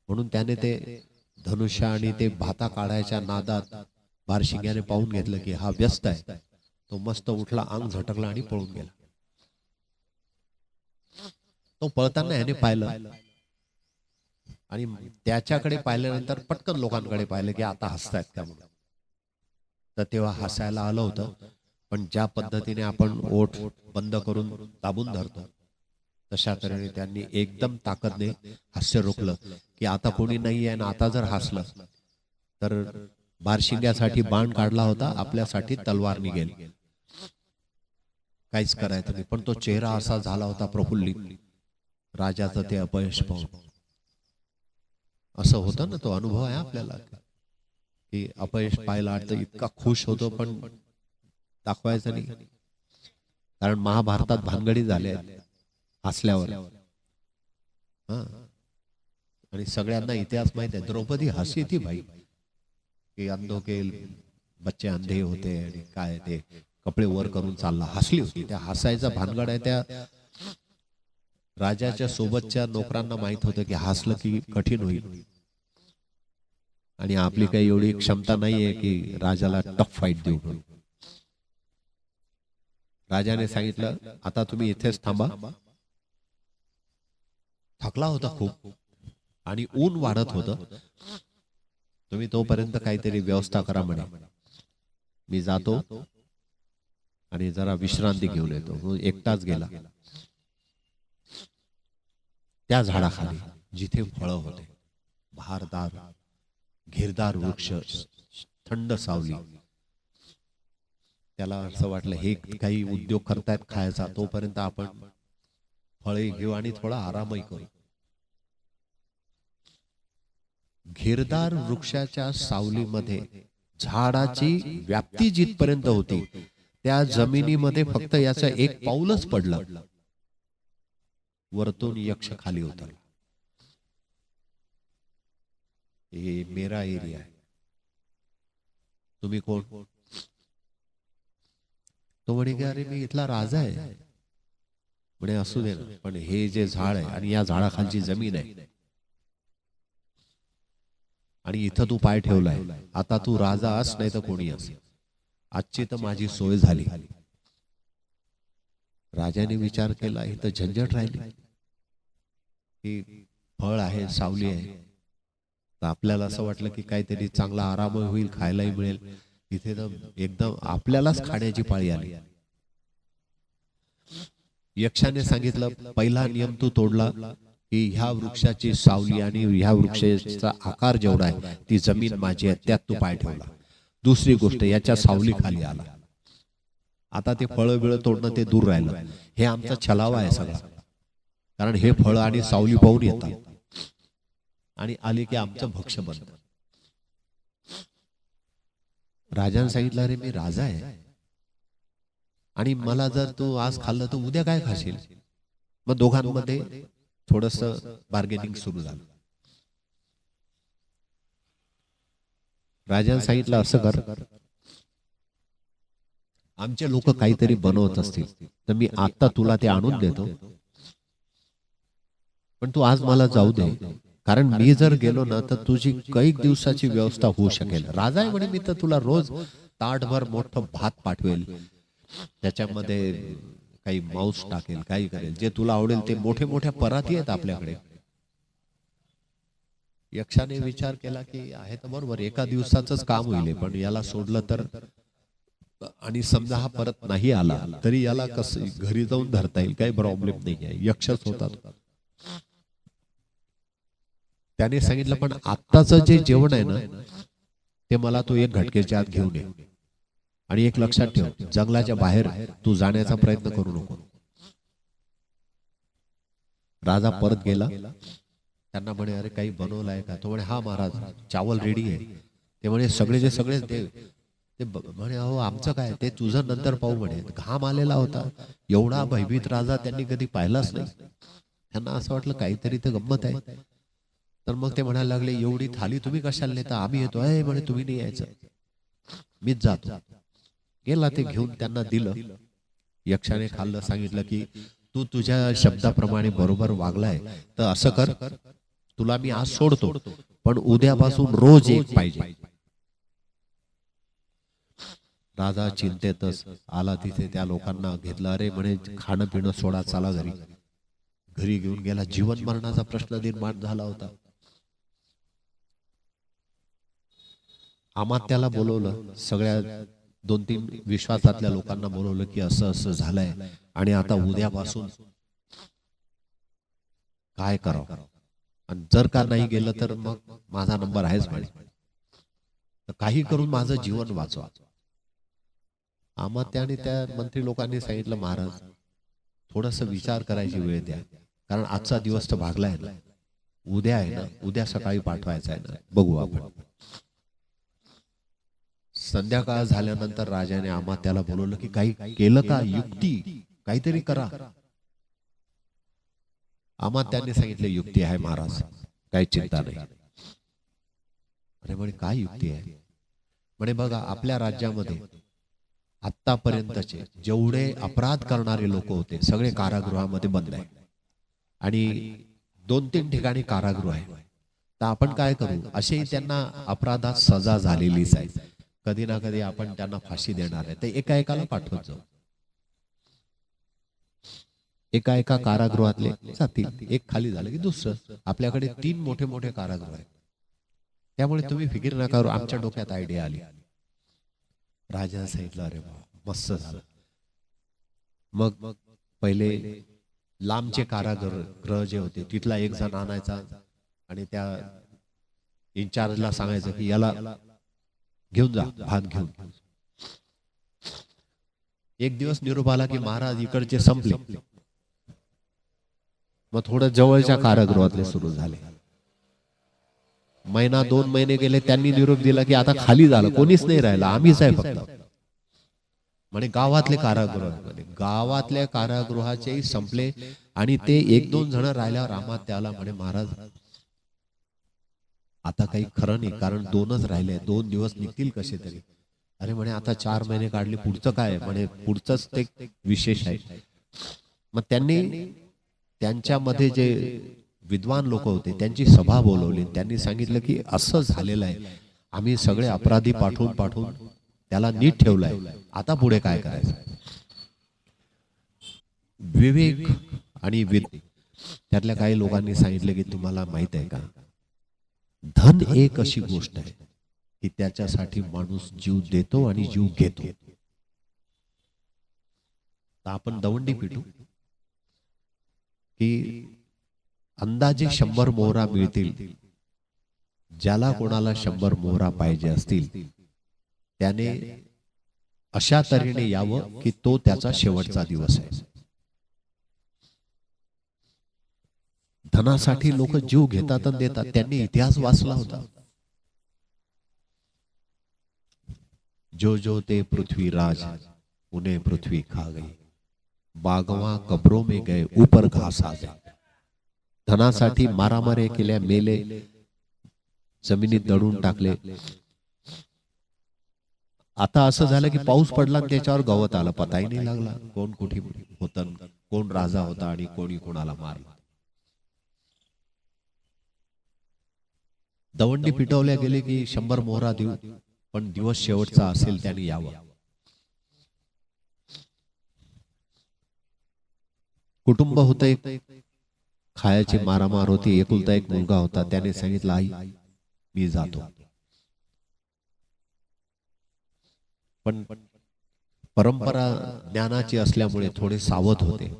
म्हणून त्याने ते धनुष्य आणि ते भाता काढायच्या नादात भारशिंग्याने पाहून घेतलं की हा व्यस्त आहे. तो मस्त उठला, अंग झटकला आणि पळून गेला. तो पळताना याने पाहिलं आणि त्याच्याकडे पाहिल्यानंतर पटकन लोकांकडे पाहिलं की आता हसतायत का म्हणून. तर तेव्हा हसायला आलं होतं, पण ज्या पद्धतीने आपण ओठ बंद करून दाबून धरतो तशा तऱ्हेने त्यांनी एकदम ताकदने हास्य रोखलं की आता कोणी नाही आहे ना. आता जर हसलं तर भारशिंग्यासाठी बाण काढला होता, आपल्यासाठी तलवार निघेल, काहीच करायचं नाही. पण तो चेहरा असा झाला होता प्रफुल्लित, राजाचं ते अपयश पाहून. असं होतं ना, तो अनुभव आहे आपल्याला की अपयश पाहायला तर इतका खुश होतो पण दाखवायचं नाही. कारण महाभारतात भानगडी झाल्या हसल्यावर. आणि सगळ्यांना इतिहास माहित आहे. द्रौपदी हसी थी भाई की अंधों के बच्चे अंधे होते आणि काय ते कपडे वर करून चालला, हसली होती. त्या हसायचा भानगड आहे. त्या राजाच्या सोबतच्या नोकरांना माहित होतं की हसलं की कठीण होईल आणि आपली काही एवढी क्षमता नाहीये की राजाला टफ फाईट देऊ. राजाने सांगितलं आता तुम्ही इथेच थांबा. थकला होता खूप आणि ऊन वाढत होतं. तुम्ही तोपर्यंत काहीतरी व्यवस्था करा म्हणे. मी जातो आणि जरा विश्रांती घेऊन येतो. एकटाच गेला. त्या झाडाखाली जिथे फळं होते, बहारदार घेरदार वृक्ष, थंड सावली, त्याला असं वाटलं हे काही उद्योग करतायत खायचा, तोपर्यंत आपण फळे घेऊ आणि थोडा आरामही करू. घेरदार वृक्षाच्या सावलीमध्ये झाडाची व्याप्ती जिथपर्यंत होती त्या जमिनीमध्ये फक्त याचं एक पाऊलच पडलं, वरतून यक्ष खाली उतरला. हे मेरा एरिया आहे, तुम्ही कोण? तो म्हणे की अरे मी इथला राजा आहे. म्हणे असू दे ना, पण हे जे झाड आहे आणि या झाडाखालची जमीन आहे आणि इथं तू पाय ठेवलाय, आता तू राजा अस नाही तर कोणी अस, आजची तर माझी सोय झाली. राजाने विचार केला इथं झंझट राहिली, ही फळ आहे, सावली आहे, तर आपल्याला असं वाटलं की काहीतरी चांगला आराम होईल, खायलाही मिळेल. इथे तर एकदम आपल्यालाच खाण्याची पाळी आली. यक्षाने सांगितलं पहिला नियम तू तोडला की ह्या वृक्षाची सावली आणि ह्या वृक्षाचा आकार जेवढा आहे ती जमीन माझी आहे, त्यात तू पाय ठेवला. दुसरी गोष्ट, याच्या सावली खाली आला. आता ते फळं बिळं तोडणं ते दूर राहिलं. हे आमचा छलावा आहे सगळा, कारण हे फळ आणि सावली पाहून येतात आणि आले की आमचं भक्ष बनतं. राजाने सांगितलं अरे मी राजा आहे आणि मला जर तू आज खाल्लं तर उद्या काय खाशील? मग दोघांमध्ये थोडस बार्गेनिंग सुरू झालं. राजाने सांगितलं असं कर, आमचे लोक काहीतरी बनवत असतील तर मी आता तुला ते आणून देतो, पण तू आज मला जाऊ दे, कारण मी जर गेलो ना तर तुझी कैक दिवसाची व्यवस्था होऊ शकेल. राजा आहे म्हणे, मी तर तुला रोज ताटभर मोठं भात पाठवेल, त्याच्यामध्ये काही मांस टाकेल, काही करेल, जे तुला आवडेल ते. मोठे मोठ्या पराती आहेत आपल्याकडे. यक्षाने विचार केला की आहे तर बरोबर, एका दिवसाचंच काम होईल, पण याला सोडलं तर, आणि समजा हा परत नाही आला तरी याला कसं घरी जाऊन धरता येईल, काही प्रॉब्लेम नाही आहे, यक्षच होता. त्याने सांगितलं पण आत्ताचं जे जेवण आहे ना ते मला तू एक घटकेच्या आत घेऊन ये, आणि एक लक्षात ठेव, जंगलाच्या बाहेर तू जाण्याचा प्रयत्न करू नको. राजा परत गेला, त्यांना म्हणे अरे काही बनवलं आहे का? तो म्हणे हा महाराज, चावल रेडी आहे. ते म्हणे सगळेचे सगळेच दे. ते म्हणे अहो आमचं काय, ते तुझं नंतर पाहू म्हणे. घाम आलेला होता, एवढा भयभीत राजा त्यांनी कधी पाहिलाच नाही. त्यांना असं वाटलं काहीतरी तर गंमत आहे. तर मग ते म्हणायला लागले एवढी थाली तुम्ही कशाला नेता, आम्ही येतो. आहे म्हणे तुम्ही नाही यायचं, मीच जातो. गेला, ते घेऊन त्यांना दिलं. यक्षाने खाल्लं, सांगितलं की तू तुझ्या शब्दाप्रमाणे बरोबर वागलाय तर असं कर, तुला मी आज सोडतो, पण उद्यापासून रोज एक पाहिजे. राजा चिंतेतच आला तिथे, त्या लोकांना घेतलं. अरे म्हणे खाणं पिणं सोडा, चला घरी. घरी घेऊन गेला. जीवन मरणाचा प्रश्न निर्माण झाला होता. अमात्याला बोलवलं, सगळ्या 2-3 विश्वासातल्या लोकांना बोलवलं की असं असं झालंय, आणि आता उद्यापासून काय करावं, आणि जर का नाही गेलं तर मग माझा नंबर आहेच म्हणे, तर काही करून माझं जीवन वाचवा. अमात्या आणि त्या मंत्री लोकांनी सांगितलं महाराज थोडस विचार करायची वेळ द्या, कारण आजचा दिवस तर भागलाय ना, उद्या आहे ना, उद्या सकाळी पाठवायचं आहे ना, बघू आपण. संध्याकाळ झाल्यानंतर राजाने अमात्याला बोलवलं की काही केलं का, युक्ती काहीतरी करा. अमात्याने सांगितले युक्ती आहे महाराज, काही चिंता नाही. अरे म्हणे काय युक्ती आहे? म्हणे बघा आपल्या राज्यामध्ये आतापर्यंतचे जेवढे अपराध करणारे लोक होते सगळे कारागृहामध्ये बंद आहे, आणि 2-3 ठिकाणी कारागृह आहे. तर आपण काय करू, असेही त्यांना अपराधात सजा झालेलीच आहे, कधी ना कधी आपण त्यांना फाशी देणार आहे, ते एका एकाला पाठवत जाऊ. एका एका कारागृहातले जातील, एक खाली झालं की दुसरं. आपल्याकडे 3 मोठे मोठे कारागृह आहेत, त्यामुळे तुम्ही फिकीर नका करू. आमच्या डोक्यात आयडिया आली. राजा सांगितलं अरे मस्त झालं. मग पहिले लांबचे कारागृह जे होते तिथला एक जण आणायचा, आणि त्या इन्चार्जला सांगायचं की याला घेऊन जा, भान घेऊन. एक दिवस निरोप आला की महाराज इकडचे संपले, मग थोडं जवळच्या कारागृहातले सुरू झाले. महिना 2 महिने गेले, त्यांनी निरोप दिला की आता खाली झालं, कोणीच नाही राहिलं, आम्हीच आहे फक्त. म्हणे गावातले कारागृह, गावातल्या कारागृहाचेही संपले, आणि ते 1-2 जण राहिल्यावर रामात त्याला म्हणे महाराज आता काही खरं नाही, कारण 2च राहिले, 2 दिवस निघतील कसे तरी. अरे म्हणे आता 4 महिने काढले, पुढचं काय? म्हणे पुढचंच ते विशेष आहे. मग त्यांनी त्यांच्यामध्ये जे विद्वान लोक होते त्यांची सभा बोलवली. त्यांनी सांगितलं की असं झालेलं आहे, आम्ही सगळे अपराधी पाठवून पाठवून त्याला नीट ठेवलंय, आता पुढे काय करायचं? विवेक आणि त्यातल्या काही लोकांनी सांगितलं की तुम्हाला माहित आहे का, धन एक अशी गोष्ट आहे की त्याच्यासाठी माणूस जीव देतो आणि जीव घेतो. तर आपण दवंडी पिटू की अंदाजे 100 मोहरा मिळतील. ज्याला कोणाला 100 मोहरा पाहिजे असतील त्याने अशा तऱ्हेने यावं की तो त्याचा शेवटचा दिवस आहे. धनासाठी लोक जीव घेतात आणि देतात. त्यांनी इतिहास वाचला होता. जो जो ते पृथ्वीराज उन्हें पृथ्वी खा गई, बागवा कब्रों में गए ऊपर घास आ गए. धनासाठी मारामारे केल्या, मेले, जमिनीत दडून टाकले. आता असं झालं की पाऊस पडला आणि त्याच्यावर गवत आलं, पताही नाही लागला कोण कुठे होता, कोण राजा होता आणि कोणी कोणाला मारला. दवंडी पिटवल्या गेले की 100 मोहरा देऊ, पण दिवस शेवटचा असेल त्याने यावं. कुटुंब होतं एक, खायाची मारामार होती, एकुलता एक मुलगा होता. त्याने सांगितलं, आई मी जातो. पण परंपरा ज्ञानाची असल्यामुळे थोडे सावध होते.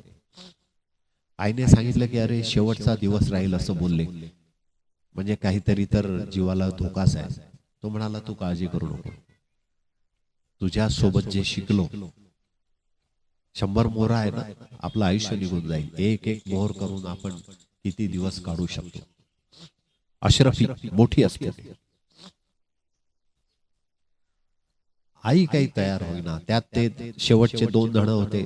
आईने सांगितलं की अरे शेवटचा दिवस राहील असं बोलले, म्हणजे काहीतरी तर जीवाला धोकाच आहे. तो म्हणाला तू काळजी करू नको, तुझ्या सोबत जे शिकलो, 100 मोहरा आहे ना, आपलं आयुष्य निघून जाईल. एक एक मोहर करून आपण किती दिवस काढू शकतो. अशरफी मोठी असते. आई काही तयार होईना. त्यात ते शेवटचे 2 जण होते.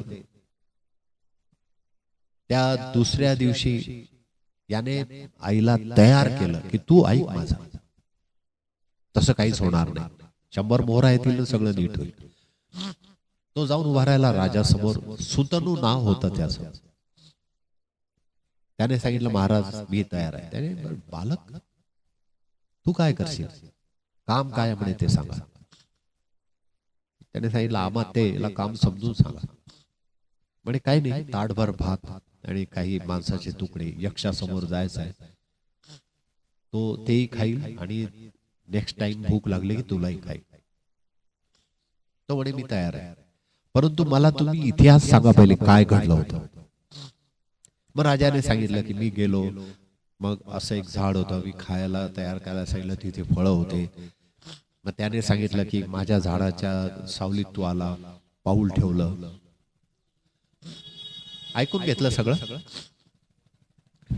त्या दुसऱ्या दिवशी याने आईला तयार केलं की तू ऐक माझा, तसं काहीच होणार नाही. 100 मोहरा येतील ना, सगळं नीट होईल. तो जाऊन उभा राहिला राजासमोर. सुतनू नाव होतं त्याचं. त्याने सांगितलं महाराज मी तयार आहे. त्याने बालक तू काय करशील, काम काय म्हणे ते सांगा. त्याने सांगितलं आम्हा तेला काम समजून सांगा. म्हणे काही नाही, ताटभर भात आणि काही मांसाचे तुकडे, यक्षासमोर जायचं आहे, तो तेही खाईल आणि नेक्स्ट टाइम भूक लागली की तुलाही खाईल. तो म्हणे मी तयार आहे, परंतु मला तुम्ही इतिहास सांगा पहिले काय घडलं होतं. मग राजाने सांगितलं की मी गेलो, मग असं एक झाड होतं, मी खायला तयार करायला सांगितलं, तिथे फळं होते. मग त्याने सांगितलं की माझ्या झाडाच्या सावलीत तू आला, पाऊल ठेवलं. ऐकून घेतलं सगळं.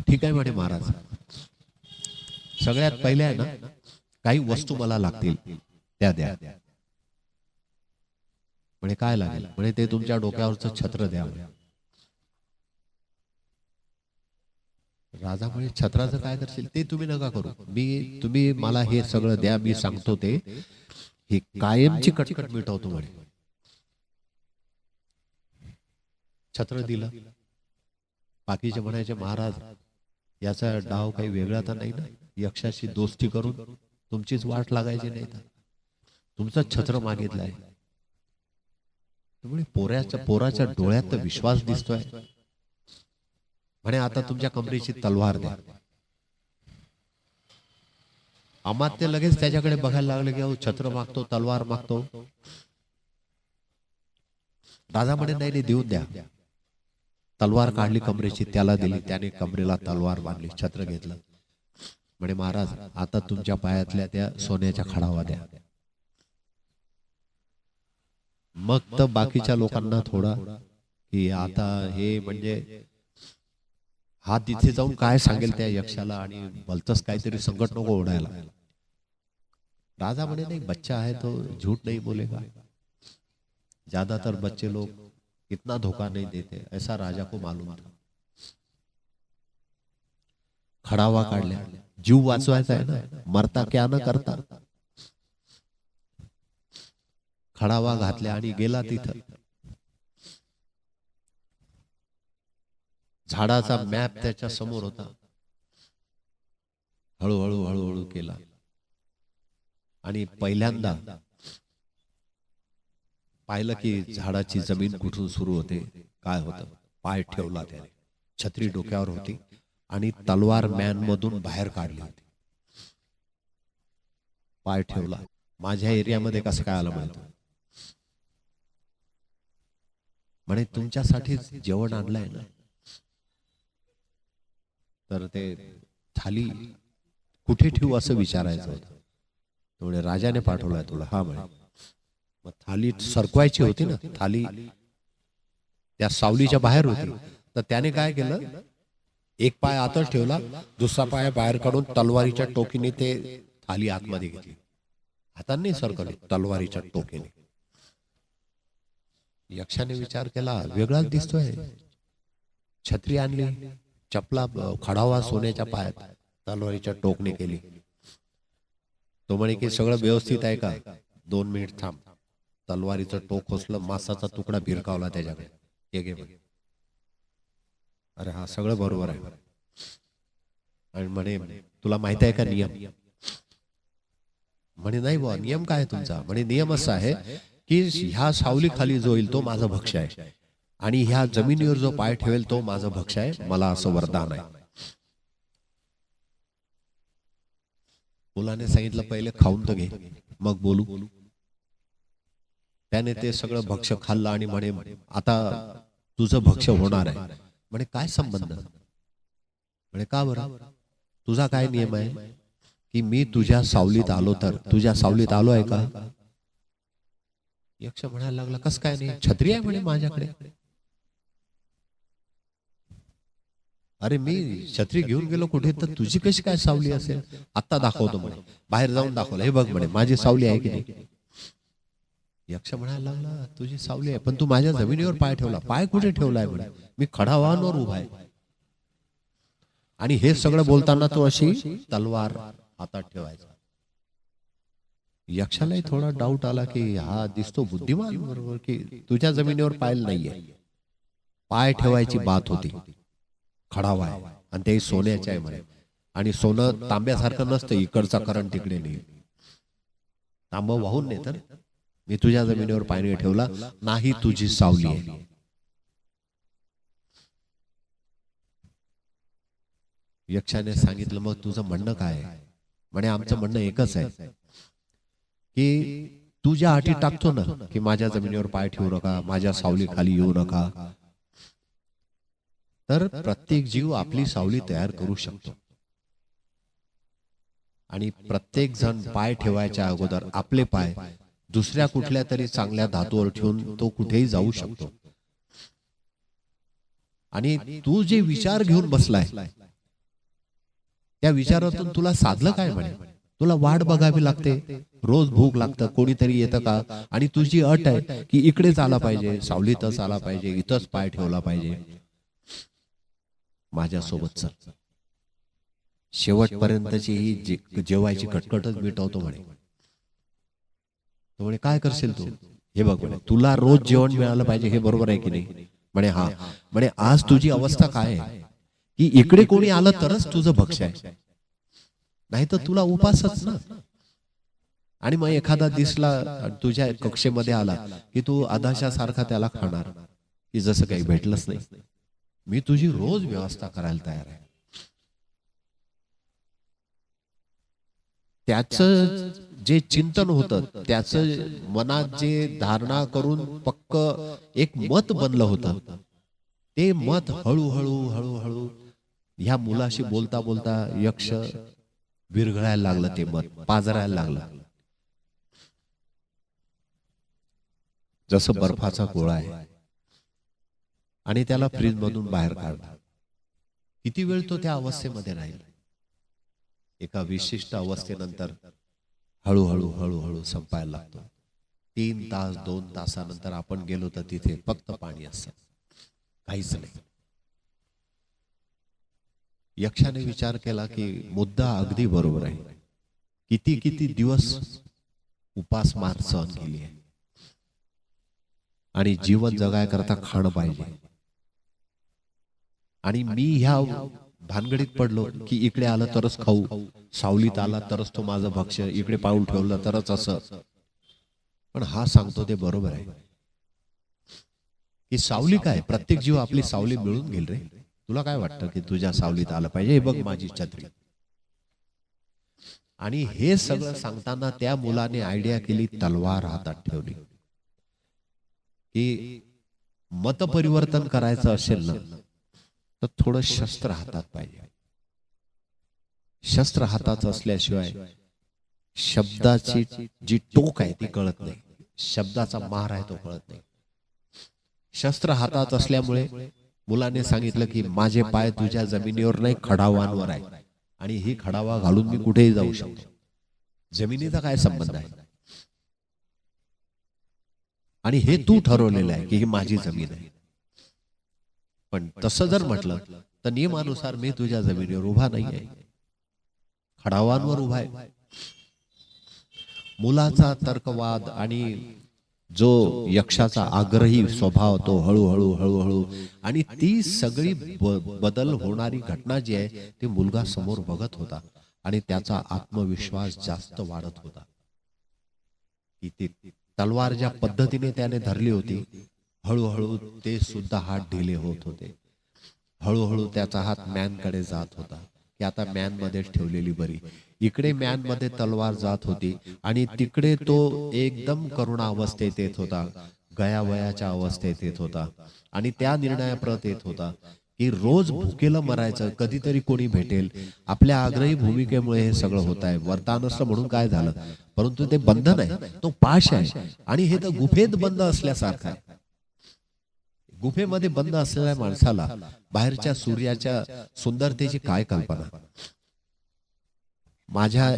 ठीक आहे म्हणे महाराज, सगळ्यात पहिले आहे ना काही वस्तू मला लागतील त्या द्या. म्हणे काय लागेल. म्हणे ते तुमच्या डोक्यावरचं छत्र द्या. राजा म्हणे छत्राचं काय करशील, ते तुम्ही नका करू, तुम्ही मला हे सगळं द्या, मी सांगतो ते, ही कायमची कटकट मिटवतो म्हणे. छत्र दिलं. बाकीचे म्हणायचे महाराज याचा डाव काही वेगळा तर नाही ना, यक्षाशी दोस्ती करून तुमचीच वाट लागायची नाही तर तुमचं छत्र मागितलंय. त्यामुळे पोराच्या डोळ्यात तर विश्वास दिसतोय. म्हणे आता तुमच्या कमरेची तलवार द्या. अमात्य लगेच त्याच्याकडे बघायला लागले की अहो छत्र मागतो, तलवार मागतो. राजा म्हणे नाही नाही देऊन द्या. तलवार काढली कमरेची, त्याला दिली. त्याने कमरेला तलवार बांधली, छत्र घेतलं. म्हणे महाराज आता तुमच्या पायातल्या त्या सोन्याच्या खडावा द्या. मग तर बाकीच्या लोकांना थोडा की आता हे म्हणजे हा तिथे जाऊन काय सांगेल त्या यक्षाला आणि भलतंच काहीतरी संकट नको ओढायला. राजा म्हणे नहीं बच्चा है तो झूठ नहीं बोलेगा, ज्यादातर बच्चे लोग इतना धोखा नहीं देते, ऐसा राजा को मालूम था. खडावा काढल्या, जीव वाचवायचा आहे ना, मरता क्या न करता. खडावा घातल्या आणि गेला तिथं. झाडाचा मॅप त्याच्या समोर होता. हळूहळू हळूहळू केला आणि पहिल्यांदा पाहिलं की झाडाची जमीन कुठून सुरू होते, काय होतं. पाय ठेवला त्याने, छत्री डोक्यावर होती आणि तलवार मॅन मधून बाहेर काढली होती. पाय ठेवला. माझ्या एरियामध्ये कसं काय आलं माहिती. म्हणे तुमच्यासाठी जेवण आणलंय ना, तर ते थाली कुठे ठेवू असं विचारायचं होतं. थोडे राजाने पाठवलाय तुला. हा म्हणे. मग थाली सरकवायची होती ना, थाली त्या सावलीच्या बाहेर होती. तर त्याने काय केलं, एक पाय आतच ठेवला, दुसरा पाय बाहेर काढून तलवारीच्या टोकीने ते थाली आतमध्ये घेतली. हातांनी सरकवली, तलवारीच्या टोकीने. यक्षाने विचार केला वेगळाच दिसतोय. छत्री आणली, चपला खडावा सोन्याच्या पायात, तलवारीच्या टोकने केली. तो म्हणे की सगळं व्यवस्थित आहे का. 2 मिनिट थांब. तलवारीचं टोक खोचलं, मांसाचा तुकडा भिरकावला त्याच्याकडे. हे घे म्हणे. अरे हा सगळं बरोबर आहे. आणि म्हणे तुला माहित आहे का नियम. म्हणे नाही बुवा, नियम काय तुमचा. म्हणे नियम असा आहे की ह्या सावली खाली जो येईल तो माझा भक्ष आहे आणि ह्या जमिनीवर जो पाय ठेवेल तो माझं भक्ष आहे, मला असं वरदान आहे. मुलाने सांगितलं पहिले खाऊन तर घे, मग बोलू. त्याने ते सगळं भक्ष खाल्लं आणि म्हणे आता तुझं भक्ष होणार आहे. म्हणे काय संबंध? म्हणे का बरं? तुझा काय नियम आहे की मी तुझ्या सावलीत आलो तर? तुझ्या सावलीत आलो आहे का? यक्ष म्हणायला लागला कस काय नाही, छत्री आहे म्हणे माझ्याकडे. अरे मी छत्री घेऊन गेलो कुठे तर तुझी कशी काय सावली असेल? आता दाखवतो म्हणे. बाहेर जाऊन दाखवलं, हे बघ म्हणे माझी सावली आहे की नाही. यक्ष म्हणायला लागला तुझी सावली आहे, पण तू माझ्या जमिनीवर पाय ठेवला. पाय कुठे ठेवलाय म्हणे? मी खडावांवर उभा आहे. आणि हे सगळं बोलताना तो अशी तलवार हातात ठेवायचा. यक्षालाही थोडा डाऊट आला की हा दिसतो बुद्धिमान बरोबर, की तुझ्या जमिनीवर पाय नाहीये. पाय ठेवायची बात होती. खडावा आहे आणि ते सोन्याचे आहे म्हणे. आणि सोनं तांब्यासारखं नसतं, इकडचा करंट तिकडे नाही. तांब वाहून नाही तर मी तुझ्या जमिनीवर पाय नाही ठेवला, नाही तुझी सावली आहे. यक्षाने सांगितलं मग तुझं म्हणणं काय आहे? म्हणे आमचं म्हणणं एकच आहे की तू ज्या अटी टाकतो ना की माझ्या जमिनीवर पाय ठेवू नका, माझ्या सावली खाली येऊ नका, तर प्रत्येक जीव आपली सावली तयार करू शकतो. आणि प्रत्येक जण पाय ठेवायच्या अगोदर आपले पाय दुसऱ्या कुठल्या तरी चांगल्या धातूवर ठेवून तो कुठेही जाऊ शकतो. आणि तू जे विचार घेऊन बसलाय त्या विचारातून तुला साधलं काय म्हणे? तुला वाट बघावी लागते, रोज भूक लागतं, कोणीतरी येतं का? आणि तुझी अट आहे की इकडेच आला पाहिजे, सावलीतच आला पाहिजे, इथंच पाय ठेवला पाहिजे. माझ्यासोबत चल, शेवटपर्यंतची ही जेवायची कटकटच मिटवतो म्हणे. तो म्हणे काय करशील तू? हे बघ म्हणे तुला रोज जेवण मिळालं पाहिजे, हे बरोबर आहे की नाही? म्हणे हा. म्हणे आज तुझी अवस्था काय आहे की इकडे कोणी आलं तरच तुझं भक्ष आहे, नाही तर तुला उपासच ना. आणि मग एखादा दिसला तुझ्या कक्षेमध्ये आला की तू आदाशासारखा त्याला खाणार की जसं काही भेटलंच नाही. मी तुझी रोज व्यवस्था करायला तयार आहे. त्याचं जे चिंतन होतं, त्याचं मनात जे धारणा करून पक्क एक मत बनलं होतं, ते मत हळूहळू हळूहळू ह्या मुलाशी बोलता बोलता यक्ष विरघळायला लागलं. ते मत पाजरायला लागलं. जसं बर्फाचा गोळा आहे आणि त्याला फ्रीज मधून बाहेर काढला. किती वेळ तो त्या अवस्थेमध्ये राहील? एका विशिष्ट अवस्थेनंतर हळूहळू हळूहळू संपायला लागतो. 3 तास 2 तासानंतर आपण गेलो तर तिथे फक्त पाणी असतं, काहीच नाही. यक्षाने विचार केला की मुद्दा अगदी बरोबर आहे. किती किती दिवस उपास मार सहन केली आहे आणि जीवन जगाय करता खाणं पाहिजे. आणि मी ह्या भानगडीत पडलो की इकडे आलं तरच खाऊ, सावलीत आला तरच तो माझं भक्ष, इकडे पाऊल ठेवलं तरच असं. पण हा सांगतो ते बरोबर आहे की सावली काय, प्रत्येक जीव आपली सावली मिळून घेईल रे. तुला काय वाटतं की तुझ्या सावलीत आलं पाहिजे? हे बघ माझी छत्री. आणि हे सगळं सांगताना त्या मुलाने आयडिया केली, तलवार हातात ठेवली की मत परिवर्तन करायचं असेल ना तर थोडं शस्त्र हातात पाहिजे. शस्त्र हातात असल्याशिवाय शब्दाची जी टोक आहे ती कळत नाही, शब्दाचा मार आहे तो कळत नाही. शस्त्र हातात असल्यामुळे मुलाने सांगितलं की माझे पाय तुझ्या जमिनीवर नाही, खडावांवर आहे. आणि ही खडावा घालून मी कुठेही जाऊ शकतो. जमिनीचा काय संबंध आहे? आणि हे तू ठरवलेलं आहे की ही माझी जमीन आहे. पण तसं जर म्हटलं तर नियमानुसार मी तुझ्या जमिनीवर उभा नाही आहे, खडावांवर उभा आहे. मुलाचा तर्कवाद आणि जो यक्षाचा आग्रही स्वभाव, तो हळूहळू हळूहळू आणि ती सगळी बदल होणारी घटना जी आहे ती मुलगा समोर बघत होता. आणि त्याचा आत्मविश्वास जास्त वाढत होता की ती तलवार ज्या पद्धतीने त्याने धरली होती हळूहळू ते सुद्धा हात ढिले होत होते. हळूहळू त्याचा हात मॅनकडे जात होता की आता मॅन मध्येच ठेवलेली बरी. इकडे मॅन मध्ये तलवार जात होती आणि तिकडे तो एकदम करुणा अवस्थेत येत होता, गयावयाच्या अवस्थेत येत होता आणि त्या निर्णयाप्रत येत होता की रोज भुकेला मरायचं, कधीतरी कोणी भेटेल. आपल्या आग्रही भूमिकेमुळे हे सगळं होत आहे. वरदान असलं म्हणून काय झालं, परंतु ते बंधन आहे, तो पाश आहे आणि हे तर गुफेत बंद असल्यासारखं आहे. गुफेमध्ये बंद असलेल्या माणसाला बाहेरच्या सूर्याच्या सुंदरतेची काय कल्पना. माझ्या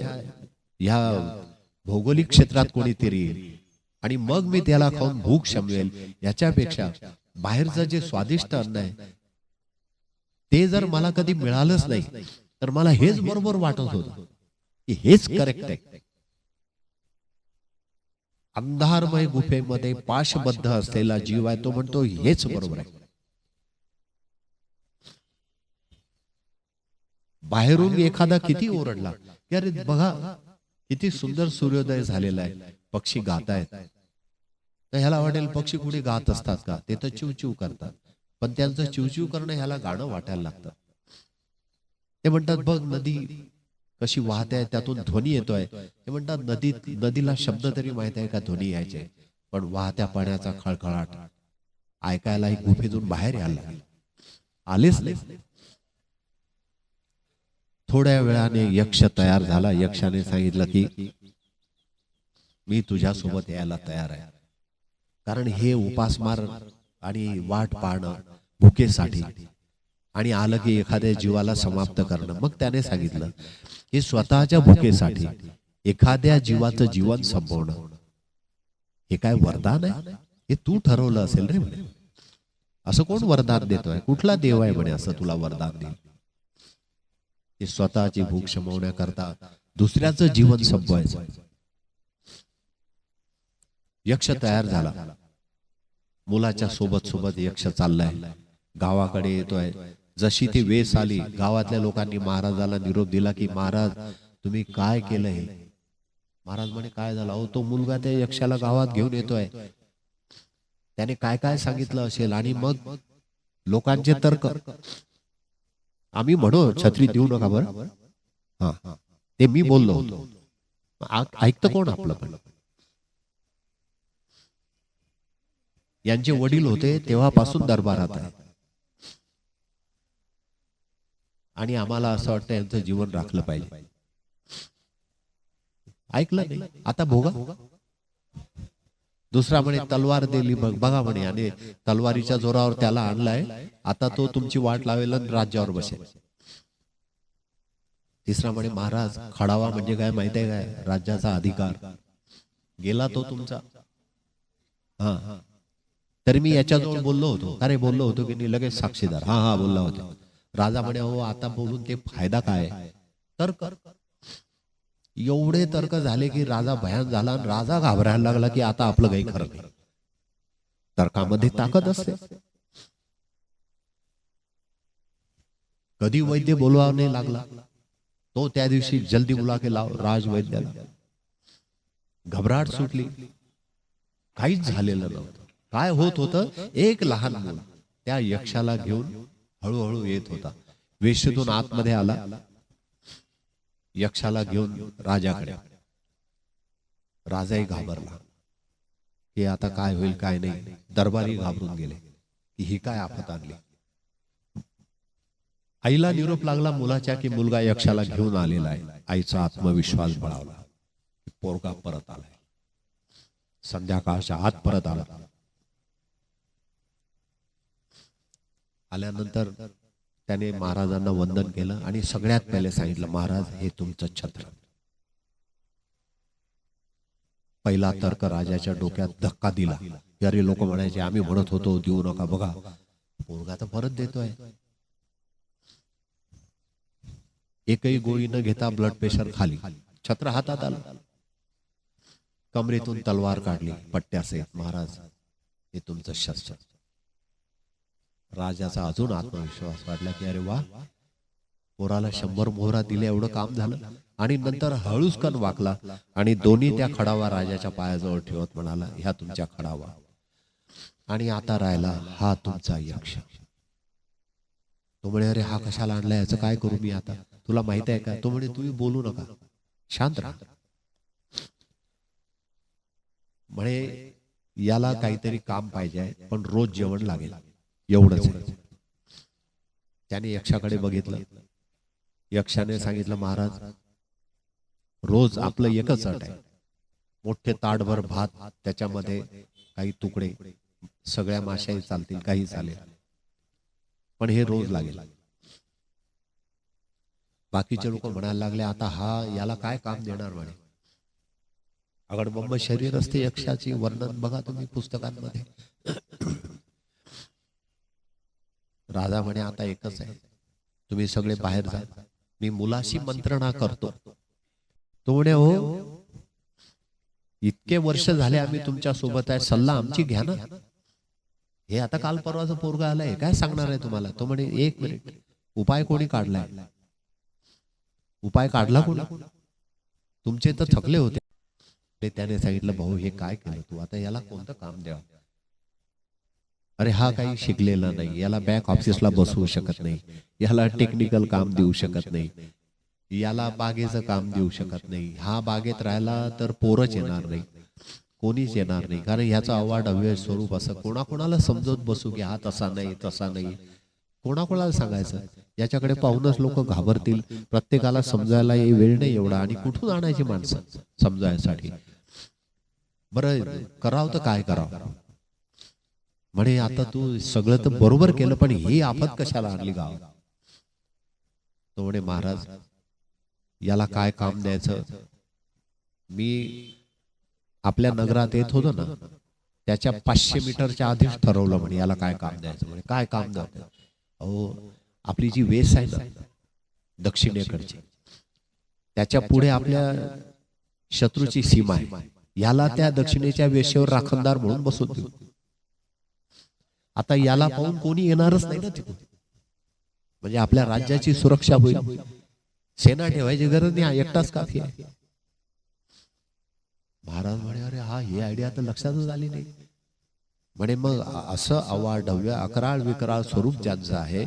या भौगोलिक क्षेत्रात कोणीतरी येईल आणि मग मी त्याला खाऊन भूक शमवेल, याच्यापेक्षा बाहेरचं जे स्वादिष्ट अन्न आहे ते जर मला कधी मिळालंच नाही तर मला हेच बरोबर वाटत होतं की हेच करेक्ट आहे. अंधारमय गुफेमध्ये पाशबद्ध असलेला जीव आहे, तो म्हणतो हेच बरोबर आहे. बाहेरून एखादा किती ओरडला की अरे बघा किती सुंदर सूर्योदय झालेला आहे, पक्षी गातायत, तर ह्याला वाटेल पक्षी कुठे गात असतात का, ते तर चिवचिव करतात. पण त्यांचं चिवचिव करणं ह्याला गाणं वाटायला लागतं. ते म्हणतात बघ नदी कशी वाहते आहे, त्यातून ध्वनी येतोय. ते म्हणतात नदीला शब्द तरी माहित आहे का ध्वनी यायचे, पण वाहत्या पाण्याचा खळखळाट ऐकायला ही गुफेतून बाहेर यायला लागले. आलेच नाही. थोड्या वेळाने यक्ष तयार झाला. यक्षाने सांगितलं की मी तुझ्यासोबत यायला तयार आहे, कारण हे उपासमार आणि वाट पाहणं भुकेसाठी आणि आलं की एखाद्या जीवाला समाप्त करणं. मग त्याने सांगितलं की स्वतःच्या भुकेसाठी एखाद्या जीवाचं जीवन संपवणं हे काय वरदान आहे, हे तू ठरवलं असेल रे म्हणे. असं कोण वरदान देतोय, कुठला देव आहे म्हणे असं तुला वरदान देईल की स्वतःची भूक शमवण्याकरता दुसऱ्याचं जीवन संपवायचं. यक्ष तयार झाला. मुलाच्या सोबत सोबत यक्ष चाललाय, गावाकडे येतोय. जशी ती वेस आली, गावातल्या लोकांनी महाराजाला निरोप दिला की महाराज तुम्ही काय केलं हे. महाराज म्हणे काय झालं. अहो तो मुलगा त्या यक्षाला गावात घेऊन येतोय, त्याने काय काय सांगितलं असेल. आणि मग लोकांचे तर्क, आम्ही म्हणू छत्री देऊ नका बरं, हा ते मी बोललो होतो, ऐकतं कोण आपलं. पण यांचे वडील होते तेव्हापासून दरबारात आहे आणि आम्हाला असं वाटतं यांचं जीवन राखलं पाहिजे. ऐकलं नाही, आता भोगा. दुसरा म्हणे तलवार दिली बघा म्हणे, आणि तलवारीच्या जोरावर त्याला आणलाय, आता तो तुमची वाट लावेल आणि राज्यावर बसेल. तिसरा म्हणे महाराज खडावा म्हणजे काय माहिती आहे काय, राज्याचा अधिकार गेला तो तुमचा. हा तरी मी याच्याजवळ बोललो होतो, अरे बोललो होतो की नाही, लगेच साक्षीदार हा हा बोलला होता. राजा म्हणे हो आता बोलून ते फायदा काय. तर्क, एवढे तर्क झाले की राजा भयान झाला आणि राजा घाबरायला लागला की आता आपलं काही खरं नाही. तर्कामध्ये ताकद असते. कधी वैद्य बोलवा नाही लागला, तो त्या दिवशी जल्दी बुला के लाव राज वैद्याला. घबराट सुटली, काहीच झालेलं नव्हतं. काय होत होतं, एक लहान मुल त्या यक्षाला घेऊन हळूहळू येत होता. वेशीतून आतमध्ये आला, यक्षाला घेऊन राजाकडे. राजाही घाबरला की आता काय होईल काय नाही. दरबारी घाबरून गेले की ही काय आफत आणली. आईला निरोप लागला मुलाच्या की मुलगा यक्षाला घेऊन आलेला आहे. आईचा आत्मविश्वास बळावला, पोरगा परत आलाय, संध्याकाळच्या आत परत आला. आल्यानंतर त्याने महाराजांना वंदन केलं आणि सगळ्यात पहिले सांगितलं महाराज हे तुमचं छत्र. पहिला तर्क राजाच्या डोक्यात धक्का दिला. अरे लोक म्हणायचे आम्ही म्हणत होतो देऊ नका, बघा पोरगा तर परत देतोय. एकही गोळी न घेता ब्लड प्रेशर खाली, छत्र हातात आलं, कमरेतून तलवार काढली पट्ट्यासहित. महाराज हे तुमचं शस्त्र. राजाचा अजून आत्मविश्वास वाढला की अरे वा, पोराला 100 मोहरा दिल्या एवढं काम झालं. आणि नंतर हळूच कण वाकला आणि दोन्ही त्या खडावा राजाच्या पायाजवळ ठेवत म्हणाला ह्या तुमच्या खडावा. आणि आता राहिला हा तुमचा यक्ष. तो म्हणे अरे हा कशाला आणलाय, याचं काय करू मी आता, तुला माहित आहे का. तो म्हणे तुम्ही बोलू नका, शांत राहा. म्हणे याला काहीतरी काम पाहिजे, पण रोज जेवण लागेल, एवढंच. त्याने यक्षाकडे बघितलं. यक्षाने सांगितलं महाराज रोज आपलं एकच अट आहे, मोठे ताटभर भात, त्याच्यामध्ये काही तुकडे, सगळ्या माशाही चालतील, काही चालेल, पण हे रोज लागेल. बाकीचे लोक म्हणायला लागले आता हा याला काय काम देणार म्हणे. अगडबंब शरीर असते यक्षाची, वर्णन बघा तुम्ही पुस्तकांमध्ये. राजा म्हणे आता एकच आहे, तुम्ही सगळे बाहेर जा, मी मुलाशी मंत्रणा करतो. तो म्हणे हो इतके वर्ष झाले आम्ही तुमच्या सोबत आहे, सल्ला आमची घ्या ना. हे आता काल परवाचं पोरगा आलाय, काय सांगणार आहे तुम्हाला. तो म्हणे एक मिनिट, उपाय कोणी काढलाय, उपाय काढला कोणी, तुमचे तर थकले होते. त्याने सांगितलं भाऊ हे काय केलं तू, आता याला कोणतं काम द्यावं. अरे हा काही शिकलेला नाही, याला बॅक ऑफिसला बसवू शकत नाही, याला टेक्निकल काम देऊ शकत नाही, याला बागेचं काम देऊ शकत नाही. हा बागेत राहिला तर पोरच येणार नाही, कोणीच येणार नाही, कारण ह्याचं अवाढव्य स्वरूप असं. कोणाकोणाला समजत बसू की हा तसा नाही तसा नाही, कोणाकोणाला सांगायचं. याच्याकडे पाहूनच लोक घाबरतील, प्रत्येकाला समजायला वेळ नाही एवढा, आणि कुठून आणायची माणसं समजायसाठी. बरं करावं तर काय करावं. म्हणे आता तू सगळं तर बरोबर केलं, पण ही आफत कशाला आणली गावात. तो म्हणे महाराज याला काय काम द्यायचं, मी आपल्या नगरात येत होतो ना, त्याच्या 500 मीटरच्या आधीच ठरवलं म्हणे याला काय काम द्यायचं. म्हणे काय काम द्यायचं. अहो आपली जी वेस आहे ना दक्षिणेकडची, त्याच्या पुढे आपल्या शत्रूची सीमा आहे, याला त्या दक्षिणेच्या वेशेवर राखणदार म्हणून बसवून देऊ. आता याला पाहून कोणी येणारच नाही ना तिथून, म्हणजे आपल्या राज्याची सुरक्षा होईल. सेना ठेवायची गरज नाही, एकटाच काफी आहे. महाराज म्हणे अरे हा ही आयडिया तर लक्षातच आली नाही. म्हणे मग असं अवाढव्य अकराळ विकराळ स्वरूप ज्यांचं आहे,